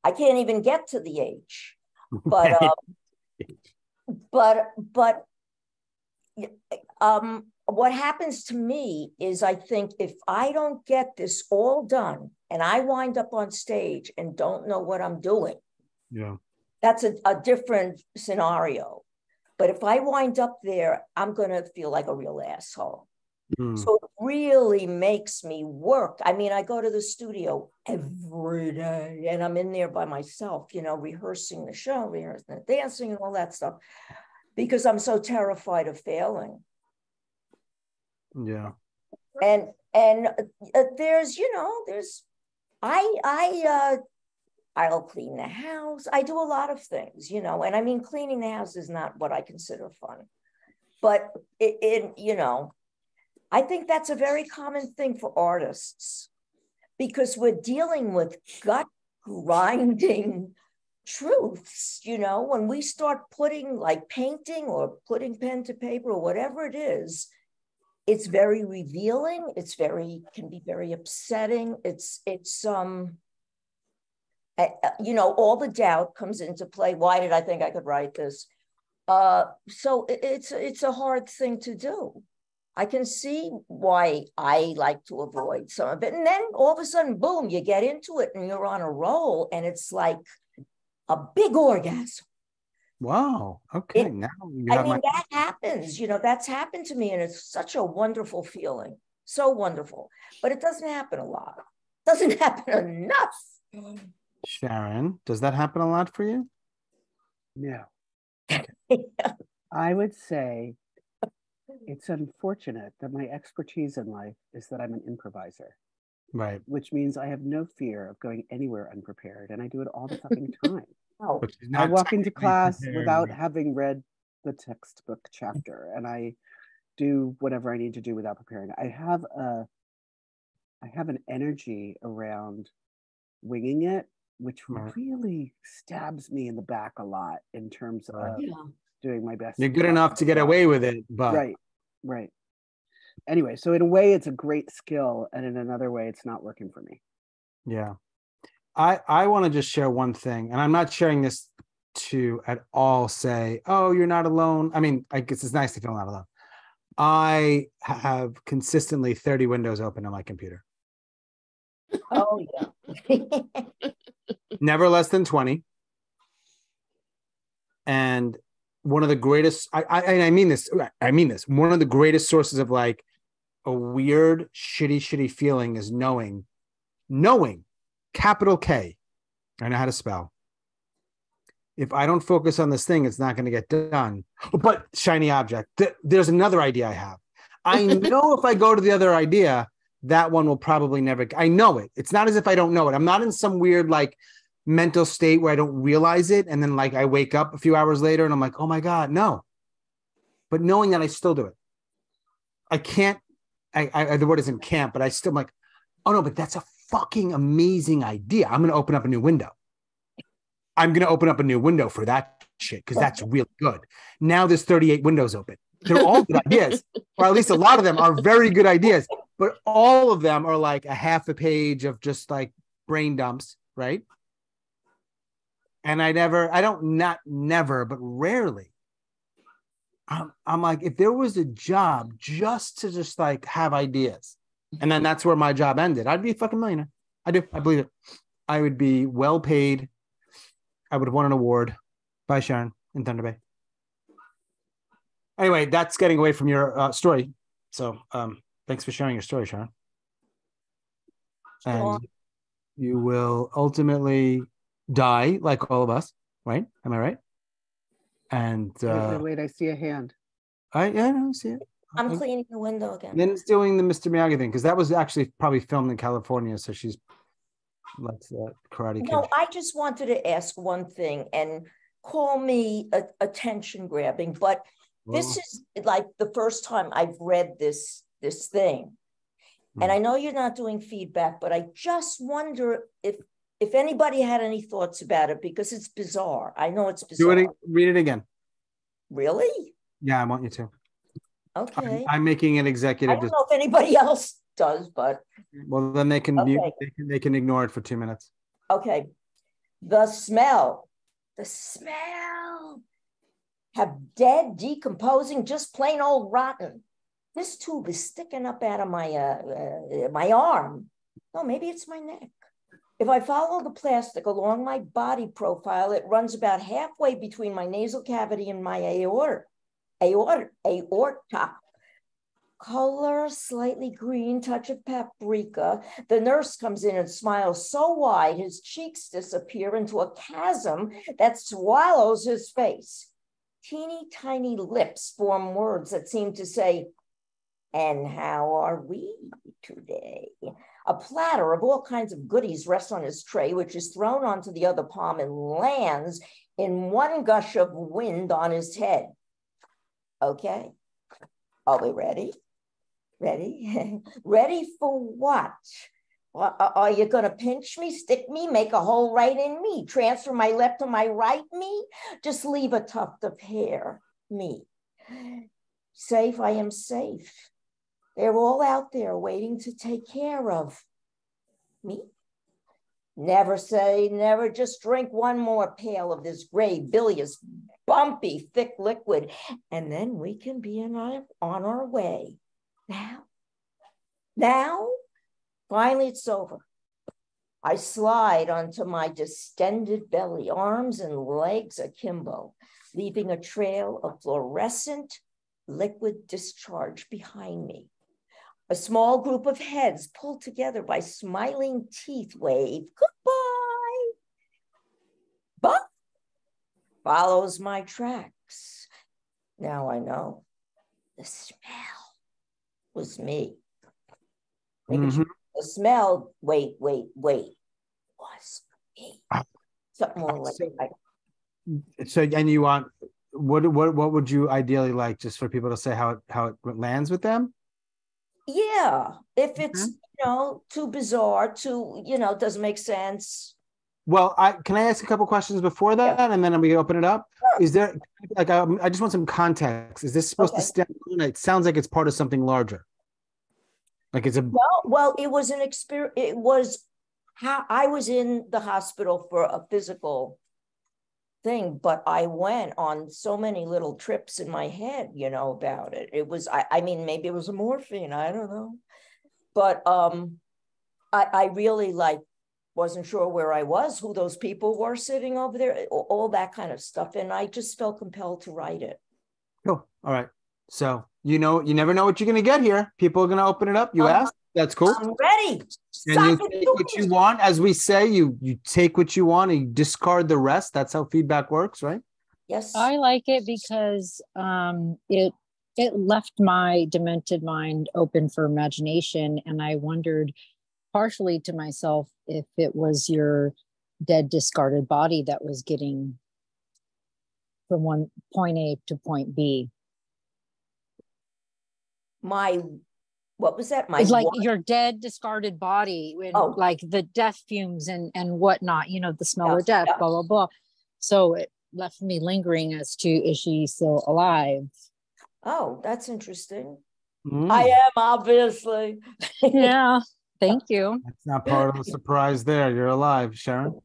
I can't even get to the H. But what happens to me is, I think if I don't get this all done and I wind up on stage and don't know what I'm doing, that's a different scenario. But if I wind up there, I'm going to feel like a real asshole. So it really makes me work. I mean, I go to the studio every day and I'm in there by myself, rehearsing the show, rehearsing the dancing and all that stuff, because I'm so terrified of failing. Yeah. And there's, I'll clean the house. I do a lot of things, and I mean, cleaning the house is not what I consider fun, but I think that's a very common thing for artists, because we're dealing with gut grinding truths, when we start putting, like, painting or putting pen to paper or whatever it is, it's very revealing. Can be very upsetting. All the doubt comes into play. Why did I think I could write this? So it's a hard thing to do. I can see why I like to avoid some of it. And then all of a sudden, boom, you get into it and you're on a roll. And it's like, a big orgasm. Wow. Okay. Now you have that happens, that's happened to me, and it's such a wonderful feeling. So wonderful. But it doesn't happen a lot. It doesn't happen enough. Sharon, does that happen a lot for you? No. I would say it's unfortunate that my expertise in life is that I'm an improviser. Right. Which means I have no fear of going anywhere unprepared, and I do it all the fucking time. I walk into class without having read the textbook chapter, and I do whatever I need to do without preparing. I have an energy around winging it, which really stabs me in the back a lot in terms of doing my best. You're good enough to get away with it, but right. Anyway, so in a way it's a great skill, and in another way it's not working for me. Yeah. I want to just share one thing, and I'm not sharing this to at all say, oh, you're not alone. I mean, I guess it's nice to feel not alone. I have consistently 30 windows open on my computer. Oh, yeah. Never less than 20. And one of the greatest, I mean this, one of the greatest sources of like a weird, shitty feeling is knowing, capital K, I know how to spell. If I don't focus on this thing, it's not going to get done. But shiny object, there's another idea I have. I know if I go to the other idea, that one will probably never, I know it. It's not as if I don't know it. I'm not in some weird like mental state where I don't realize it. And then like I wake up a few hours later and I'm like, oh my God, no. But knowing that I still do it. I can't, the word isn't can't, but I still like, oh no, but that's a fucking amazing idea. I'm going to open up a new window. I'm going to open up a new window for that shit because that's really good. Now there's 38 windows open. They're all good ideas, or at least a lot of them are very good ideas, but all of them are like a half a page of just like brain dumps, right? And never, but rarely. I'm like, if there was a job just to just like have ideas, and then that's where my job ended, I'd be a fucking millionaire. I believe it. I would be well paid. I would have won an award. By Sharon in Thunder Bay. Anyway, that's getting away from your story. So thanks for sharing your story, Sharon. And you will ultimately die like all of us, right? Am I right? And wait, I see a hand. I see it. I'm cleaning the window again. Lynn's doing the Mr. Miyagi thing because that was actually probably filmed in California, so she's like the Karate Kid. No, I just wanted to ask one thing, and call me attention grabbing, but this is like the first time I've read this thing. And I know you're not doing feedback, but I just wonder if anybody had any thoughts about it, because it's bizarre. I know it's bizarre. Read it again. Really? Yeah, I want you to. Okay. I'm making an executive. I don't know if anybody else does, but. Well, then they can they can ignore it for 2 minutes. Okay. The smell. Have dead, decomposing, just plain old rotten. This tube is sticking up out of my arm. No, maybe it's my neck. If I follow the plastic along my body profile, it runs about halfway between my nasal cavity and my aorta. Color, slightly green, touch of paprika. The nurse comes in and smiles so wide, his cheeks disappear into a chasm that swallows his face. Teeny tiny lips form words that seem to say, "And how are we today?" A platter of all kinds of goodies rests on his tray, which is thrown onto the other palm and lands in one gush of wind on his head. Okay, are we ready? Ready for what? Are you going to pinch me, stick me, make a hole right in me, transfer my left to my right me? Just leave a tuft of hair, me. Safe, I am safe. They're all out there waiting to take care of me. Never say never, just drink one more pail of this gray, bilious, bumpy, thick liquid, and then we can be on our way. Now, finally it's over. I slide onto my distended belly, arms and legs akimbo, leaving a trail of fluorescent liquid discharge behind me. A small group of heads pulled together by smiling teeth wave, goodbye. But follows my tracks. Now I know the smell was me. The smell, wait, was me. Something more like So, and you want, what would you ideally like, just for people to say how it lands with them? Yeah, if it's, too bizarre, doesn't make sense. Well, can I ask a couple questions before that, and then we can open it up? Sure. Is there, like, I just want some context. Is this supposed to stand alone? It sounds like it's part of something larger. Like it's a well, it was an experience. It was how I was in the hospital for a physical thing, but I went on so many little trips in my head, about it. It was, I mean, maybe it was a morphine, I don't know. But I really wasn't sure where I was, who those people were sitting over there, all that kind of stuff. And I just felt compelled to write it. Cool. All right. So, you never know what you're going to get here. People are going to open it up. You asked. That's cool. I'm ready. And you take what you want. As we say, you take what you want and you discard the rest. That's how feedback works, right? Yes. I like it because it left my demented mind open for imagination. And I wondered partially to myself if it was your dead, discarded body that was getting from one point A to point B. What was that? It's like your dead, discarded body, and like the death fumes and whatnot, the smell of death, blah, blah, blah. So it left me lingering as to, is she still alive? Oh, that's interesting. I am, obviously. Yeah, thank you. That's not part of the surprise there. You're alive, Sharon.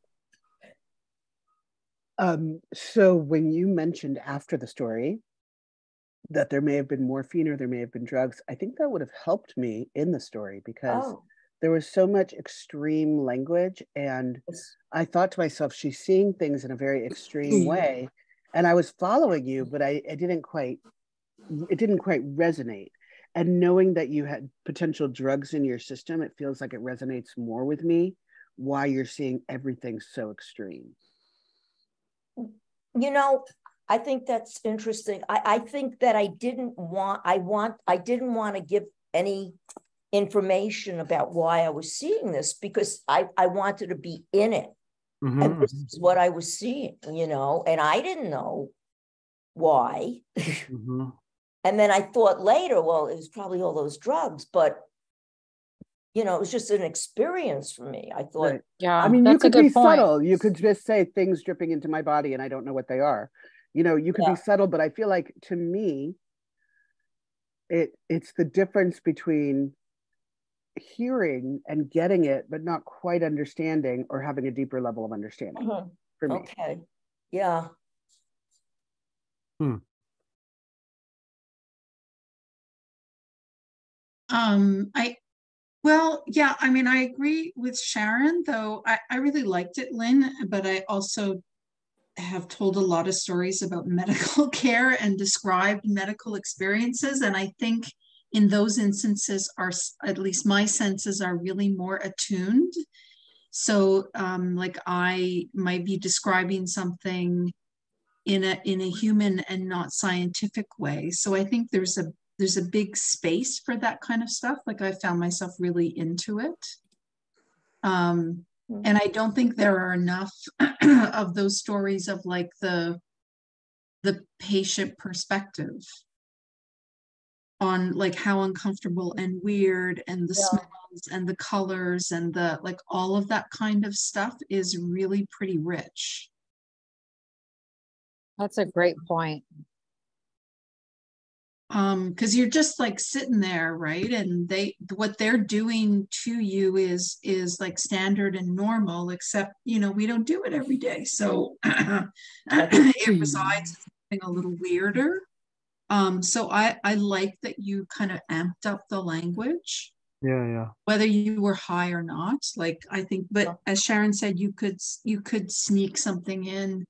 So when you mentioned after the story that there may have been morphine or there may have been drugs, I think that would have helped me in the story because there was so much extreme language. And I thought to myself, she's seeing things in a very extreme way. And I was following you, but it didn't quite resonate. And knowing that you had potential drugs in your system, it feels like it resonates more with me why you're seeing everything so extreme. I think that's interesting. I think that I didn't want to give any information about why I was seeing this because I wanted to be in it. Mm-hmm. And this is what I was seeing, and I didn't know why. Mm-hmm. And then I thought later, well, it was probably all those drugs, but it was just an experience for me. I thought, right. Yeah, I mean, you could be subtle. You could just say things dripping into my body and I don't know what they are. You could be subtle, but I feel like to me, it's the difference between hearing and getting it, but not quite understanding or having a deeper level of understanding for me. Okay. Yeah. I mean, I agree with Sharon, though I really liked it, Lynn, but I also have told a lot of stories about medical care and described medical experiences. And I think in those instances, at least my senses are really more attuned. So like I might be describing something in a human and not scientific way. So I think there's a big space for that kind of stuff. Like I found myself really into it. And I don't think there are enough of those stories of like the patient perspective on like how uncomfortable and weird and the smells and the colors and the like all of that kind of stuff is really pretty rich. That's a great point. Because you're just like sitting there, right? And what they're doing to you is like standard and normal, except we don't do it every day. So it resides in something a little weirder. So I like that you kind of amped up the language. Yeah. whether you were high or not. Like, I think, but as Sharon said, you could sneak something in.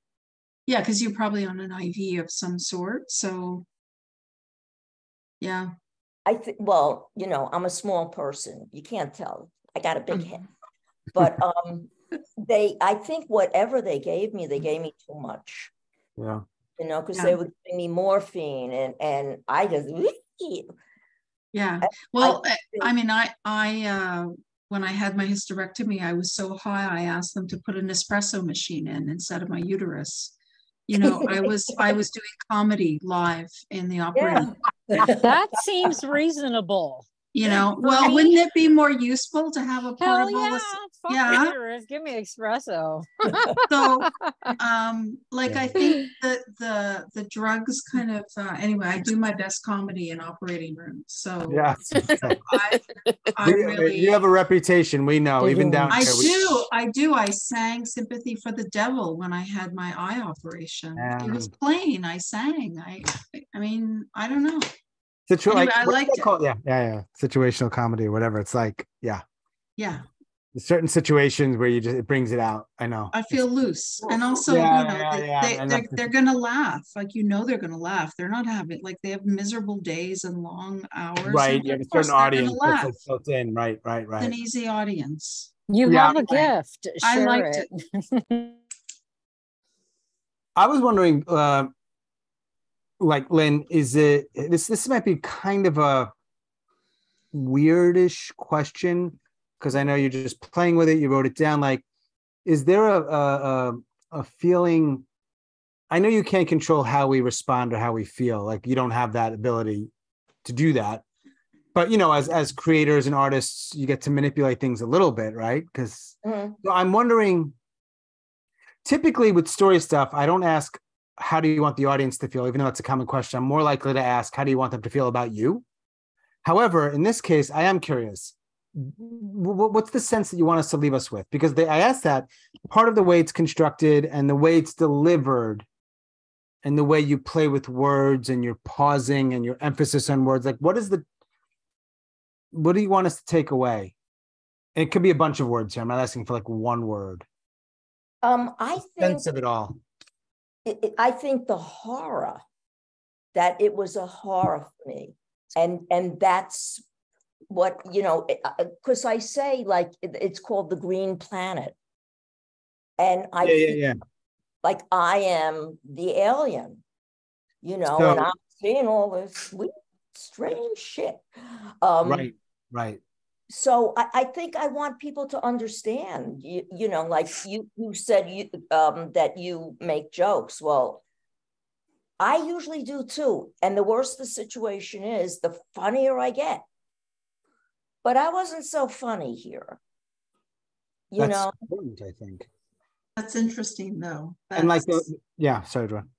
Yeah, because you're probably on an IV of some sort. So yeah. I think, well, you know, I'm a small person. You can't tell. I got a big head. But I think whatever they gave me too much. Yeah. You know, because they were giving me morphine and I just yeah. Well, I mean, I when I had my hysterectomy, I was so high, I asked them to put an espresso machine in instead of my uterus. You know, I was doing comedy live in the operating. That seems reasonable. You know, well, wouldn't it be more useful to have a portable? Hell yeah. Give me espresso. So, like, I think that the drugs kind of, anyway, I do my best comedy in operating rooms. So yeah, I really, you have a reputation. We know, even down here. I do. I sang "Sympathy for the Devil" when I had my eye operation. It was plain. I sang. I mean, I don't know. Anyway, I liked it. Yeah. Situational comedy or whatever. It's like, yeah. There's certain situations where it brings it out. I know. I feel loose. And also, they're going to laugh. Like, you know, they're going to laugh. They're not having, like, they have miserable days and long hours. Right. You have a certain audience that's built in. Right. It's an easy audience. You have a gift. I liked it. I was wondering, like, Lynne, is it this might be kind of a weirdish question because I know you're just playing with it, you wrote it down. Like, is there a feeling? I know you can't control how we respond or how we feel, like you don't have that ability to do that, but you know, as creators and artists, you get to manipulate things a little bit, right? Because so I'm wondering, typically with story stuff, I don't ask how do you want the audience to feel, even though it's a common question. I'm more likely to ask, how do you want them to feel about you? However, in this case, I am curious. What's the sense that you want us to leave us with? Because I asked that, part of the way it's constructed and the way it's delivered and the way you play with words and your pausing and your emphasis on words, like what do you want us to take away? And it could be a bunch of words here. I'm not asking for like one word. I think sense of it all. I think the horror, that it was a horror for me. And that's what, you know, because I say, like, it's called The Green Planet. And I think, like, I am the alien, you know, and I'm seeing all this weird, strange shit. Right. So I think I want people to understand, you know, like you said that you make jokes. Well, I usually do too. And the worse the situation is, the funnier I get. But I wasn't so funny here. That's know? Important, I think. That's interesting though. And like, sorry, Joanne.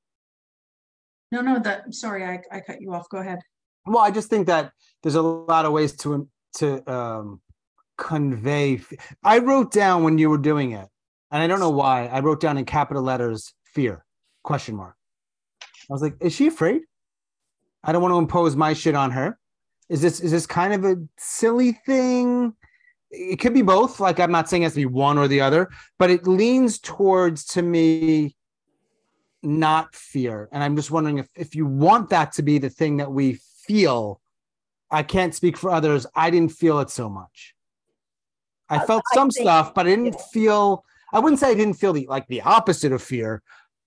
No, sorry, I cut you off. Go ahead. Well, I just think that there's a lot of ways to convey. I wrote down when you were doing it, and I don't know why, I wrote down in capital letters, fear, ? I was like, is she afraid? I don't want to impose my shit on her. Is this kind of a silly thing? It could be both. Like, I'm not saying it has to be one or the other, but it leans towards, to me, not fear. And I'm just wondering if you want that to be the thing that we feel. I can't speak for others. I didn't feel it so much. I felt some stuff, but I didn't feel, I wouldn't say I didn't feel the opposite of fear.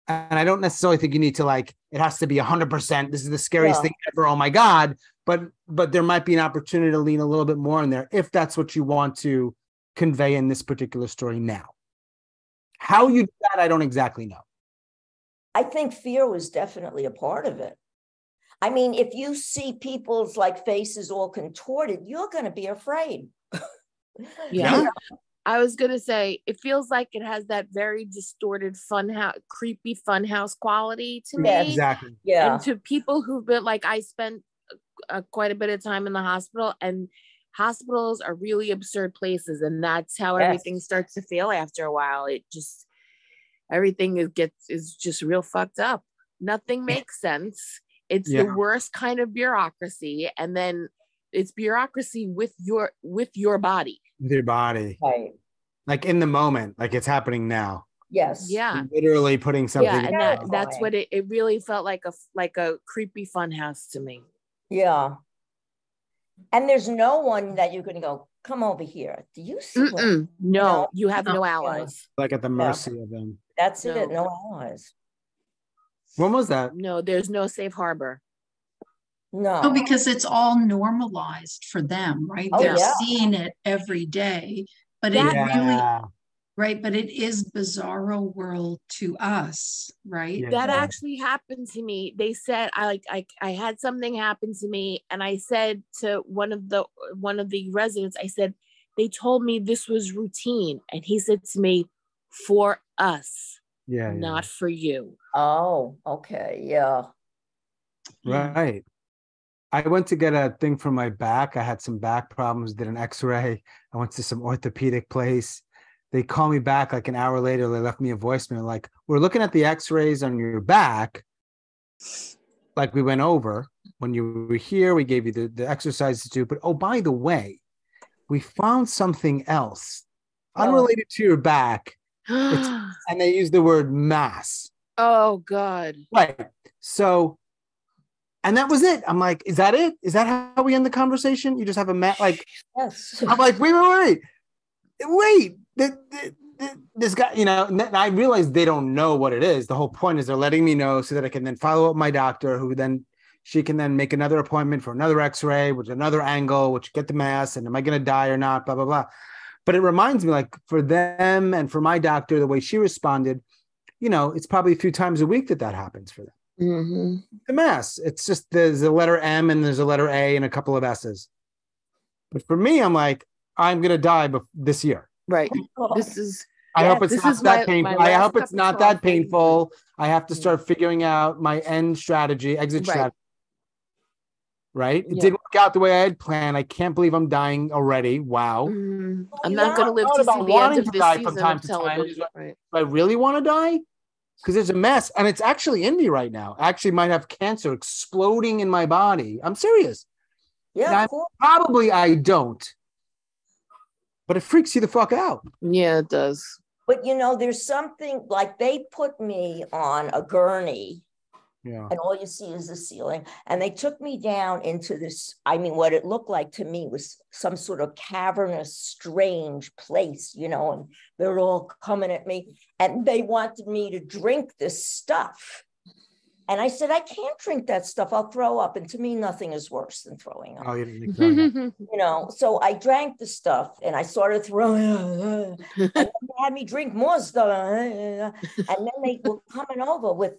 And I don't necessarily think you need to, like, it has to be 100%. This is the scariest thing ever. Oh my God. But there might be an opportunity to lean a little bit more in there if that's what you want to convey in this particular story now. How you do that, I don't exactly know. I think fear was definitely a part of it. I mean, if you see people's like faces all contorted, you're going to be afraid. Yeah. I was going to say, it feels like it has that very distorted creepy funhouse quality to me. Exactly. Yeah. And to people who've been like, I spent quite a bit of time in the hospital, and hospitals are really absurd places. And that's how everything starts to feel after a while. It just, everything is just real fucked up. Nothing makes sense. It's the worst kind of bureaucracy. And then It's bureaucracy with your body. With your body. Right. Like in the moment, like it's happening now. Yes. Yeah. Literally putting something. Yeah, and in that's what it really felt like, a creepy fun house to me. Yeah. And there's no one that you're going to go, come over here. Do you see what? No, you have no allies. Like at the mercy of them. That's it. No allies. When was that? No, there's no safe harbor. No. No, because it's all normalized for them, right? Oh, They're yeah. seeing it every day, but That- it really, right? But it is bizarro world to us, right? That actually happened to me. They said I had something happen to me, and I said to one of the residents, I said, they told me this was routine, and he said to me, for us, not for you. Oh, okay, yeah. Right. I went to get a thing for my back. I had some back problems, did an x-ray. I went to some orthopedic place. They called me back like an hour later. They left me a voicemail like, we're looking at the x-rays on your back. Like we went over when you were here, we gave you the exercises to do. But oh, by the way, we found something else unrelated to your back. And they use the word mass. Oh, God. Right. So, and that was it. I'm like, is that it? Is that how we end the conversation? You just have a like, yes. I'm like, wait. This guy, you know, and I realized they don't know what it is. The whole point is they're letting me know so that I can then follow up with my doctor, who then she can then make another appointment for another x-ray, which another angle, which get the mass, and am I going to die or not, blah, blah, blah. But it reminds me, like, for them and for my doctor, the way she responded, you know, it's probably a few times a week that happens for them. Mm-hmm. The mass. It's just there's a letter M and there's a letter A and a couple of S's. But for me, I'm like, I'm gonna die this year. Right. This is. I hope it's not that painful. I hope it's not that painful. I have to start figuring out my exit strategy. Right? It didn't work out the way I had planned. I can't believe I'm dying already. Wow. I'm not going to live to see the end of this season of television. Right. Do I really want to die? Because there's a mess, and it's actually in me right now. I actually might have cancer exploding in my body. I'm serious. Yeah, probably I don't. But it freaks you the fuck out. Yeah, it does. But you know, there's something like they put me on a gurney. Yeah. And all you see is the ceiling. And they took me down into this, I mean, what it looked like to me was some sort of cavernous, strange place, you know, and they're all coming at me. And they wanted me to drink this stuff. And I said, I can't drink that stuff. I'll throw up. And to me, nothing is worse than throwing up. Oh, you didn't throwing up. You know, so I drank the stuff and I started throwing up. And then they had me drink more stuff. And then they were coming over with,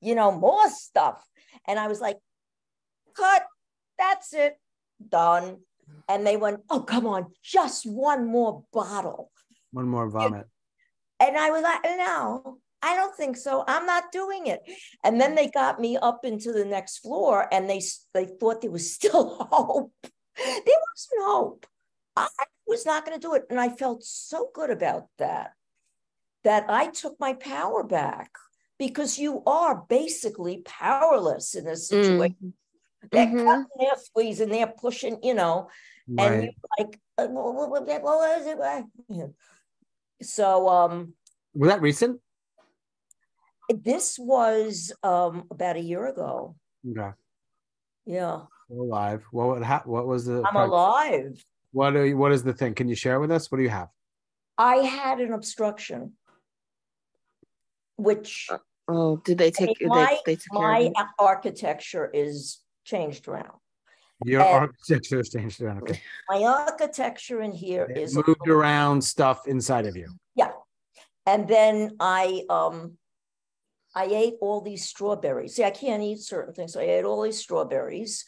you know, more stuff. And I was like, cut, that's it, done. And they went, oh, come on, just one more bottle. One more vomit. And I was like, no, I don't think so. I'm not doing it. And then they got me up into the next floor and they thought there was still hope. There wasn't hope. I was not going to do it. And I felt so good about that I took my power back. Because you are basically powerless in this situation. They're cutting, they're squeezing, they're pushing, you know, and you're like, what is it? So, was that recent? This was about a year ago. Okay. Yeah. We're alive. What was the? I'm alive. What is the thing? Can you share with us? What do you have? I had an obstruction. Which did they take? My architecture is changed around. Your architecture is changed around. Okay. My architecture in here is moved around stuff inside of you. Yeah, and then I ate all these strawberries. See, I can't eat certain things, so I ate all these strawberries,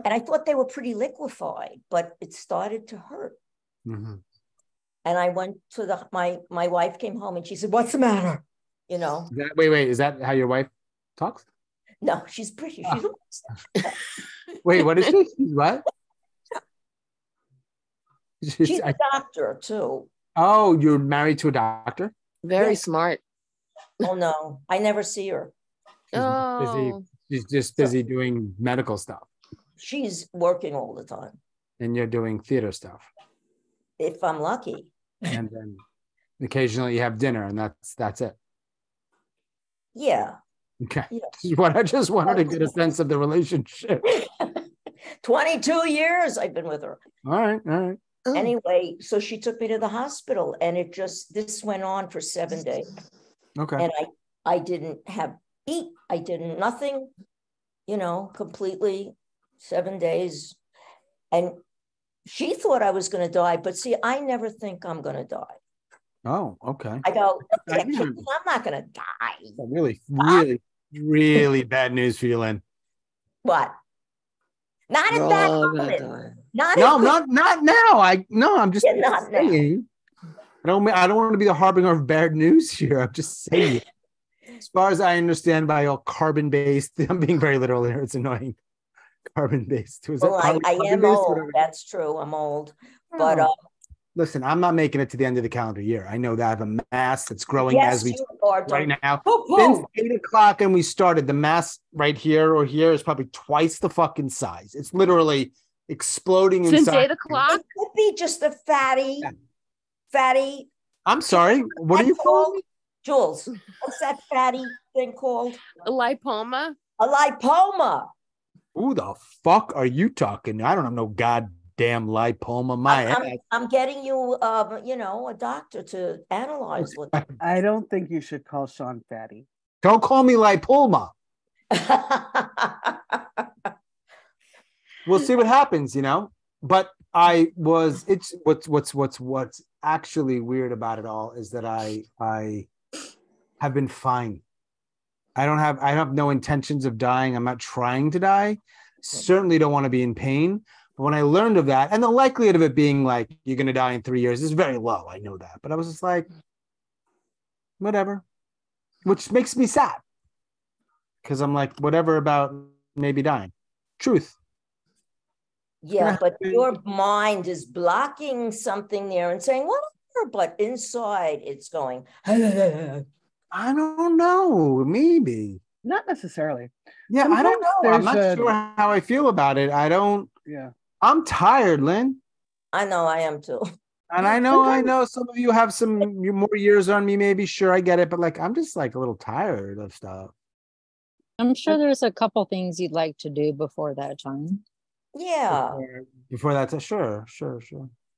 and I thought they were pretty liquefied, but it started to hurt. Mm-hmm. And I went to my wife came home and she said, "What's the matter?" You know. Wait. Is that how your wife talks? No, she's British. Wait, what is she? She's what? She's a doctor too. Oh, you're married to a doctor? Very smart. Oh no, I never see her. She's just busy doing medical stuff. She's working all the time. And you're doing theater stuff. if I'm lucky. And then occasionally you have dinner, and that's it. Yeah. Okay. Yeah. I just wanted to get a sense of the relationship. 22 years I've been with her. All right. Anyway, so she took me to the hospital, and this went on for 7 days. Okay. And I didn't eat. I didn't nothing, completely 7 days. And she thought I was going to die, but see, I never think I'm going to die. Oh, okay. I go, I'm not going to die. Really, really, really bad news for you, Lynn. What? Not at that moment. Not now. I'm just not saying. Now. I don't want to be the harbinger of bad news here. I'm just saying. As far as I understand, by all carbon-based, I'm being very literal here. It's annoying. Carbon-based. Well, I am old. That's true. I'm old. But listen, I'm not making it to the end of the calendar year. I know that I have a mass that's growing as we right now. Since 8 o'clock and we started, the mass right here or here is probably twice the fucking size. It's literally exploding Since inside. 8 o'clock? It could be just a fatty. I'm sorry. What are you calling? Jules, what's that fatty thing called? A lipoma? A lipoma. Who the fuck are you talking? I don't have no goddamn lipoma. I'm getting you, a doctor to analyze what. I don't think you should call Sean fatty. Don't call me lipoma. We'll see what happens, But it's what's actually weird about it all is that I have been fine. I have no intentions of dying. I'm not trying to die. Certainly don't want to be in pain. But when I learned of that, and the likelihood of it being like, you're going to die in 3 years is very low. I know that. But I was just like, whatever, which makes me sad. Because I'm like, whatever about maybe dying. Truth. Yeah, but your mind is blocking something there and saying, whatever, but inside it's going, I don't know. Maybe. Not necessarily. Yeah, Sometimes I don't know. I'm not sure how I feel about it. Yeah. I'm tired, Lynn. I know I am too. And I know some of you have some more years on me, maybe. Sure, I get it. But I'm just a little tired of stuff. I'm sure there's a couple things you'd like to do before that time. Yeah. Before that, sure.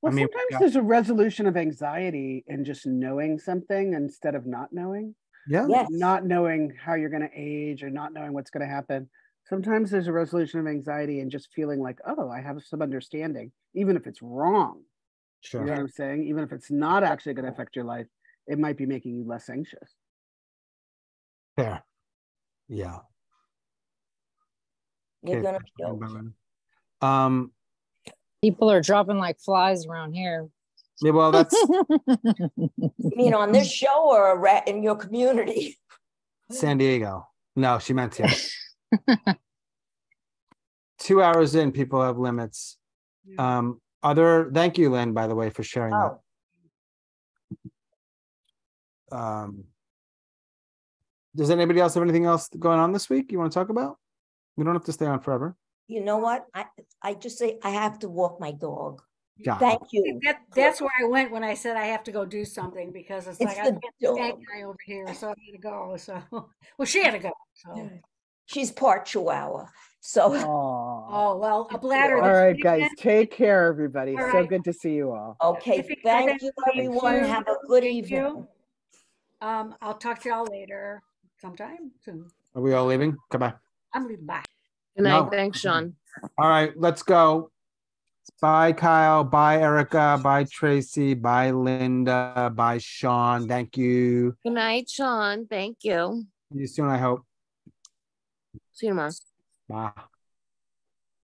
Well, sometimes there's a resolution of anxiety in just knowing something instead of not knowing. Yeah. Yes. Not knowing how you're going to age or not knowing what's going to happen. Sometimes there's a resolution of anxiety and just feeling like, oh, I have some understanding, even if it's wrong. Sure. You know what I'm saying? Even if it's not actually going to affect your life, it might be making you less anxious. Fair. Yeah. You're going to people are dropping like flies around here. Yeah, well, that's. You mean on this show or in your community? San Diego. No, she meant here. 2 hours in, people have limits. Thank you, Lynn, by the way, for sharing that. Does anybody else have anything else going on this week you want to talk about? We don't have to stay on forever. You know what? I just say I have to walk my dog. Yeah. Thank you. That's where I went when I said I have to go do something, because it's like I can't stand guy over here, so I had to go. So, well, she had to go. So she's part Chihuahua. So. Oh well, a bladder. All right, guys, take care, everybody. All So right. good to see you all. Okay, thank you, everyone. Have a good evening. I'll talk to y'all later, sometime soon. Are we all leaving? Goodbye. I'm leaving. Bye. Good night. No. Thanks, Sean. All right, let's go. Bye, Kyle. Bye, Erica. Bye, Tracy. Bye, Linda. Bye, Sean. Thank you. Good night, Sean. Thank you. See you soon, I hope. See you tomorrow. Bye.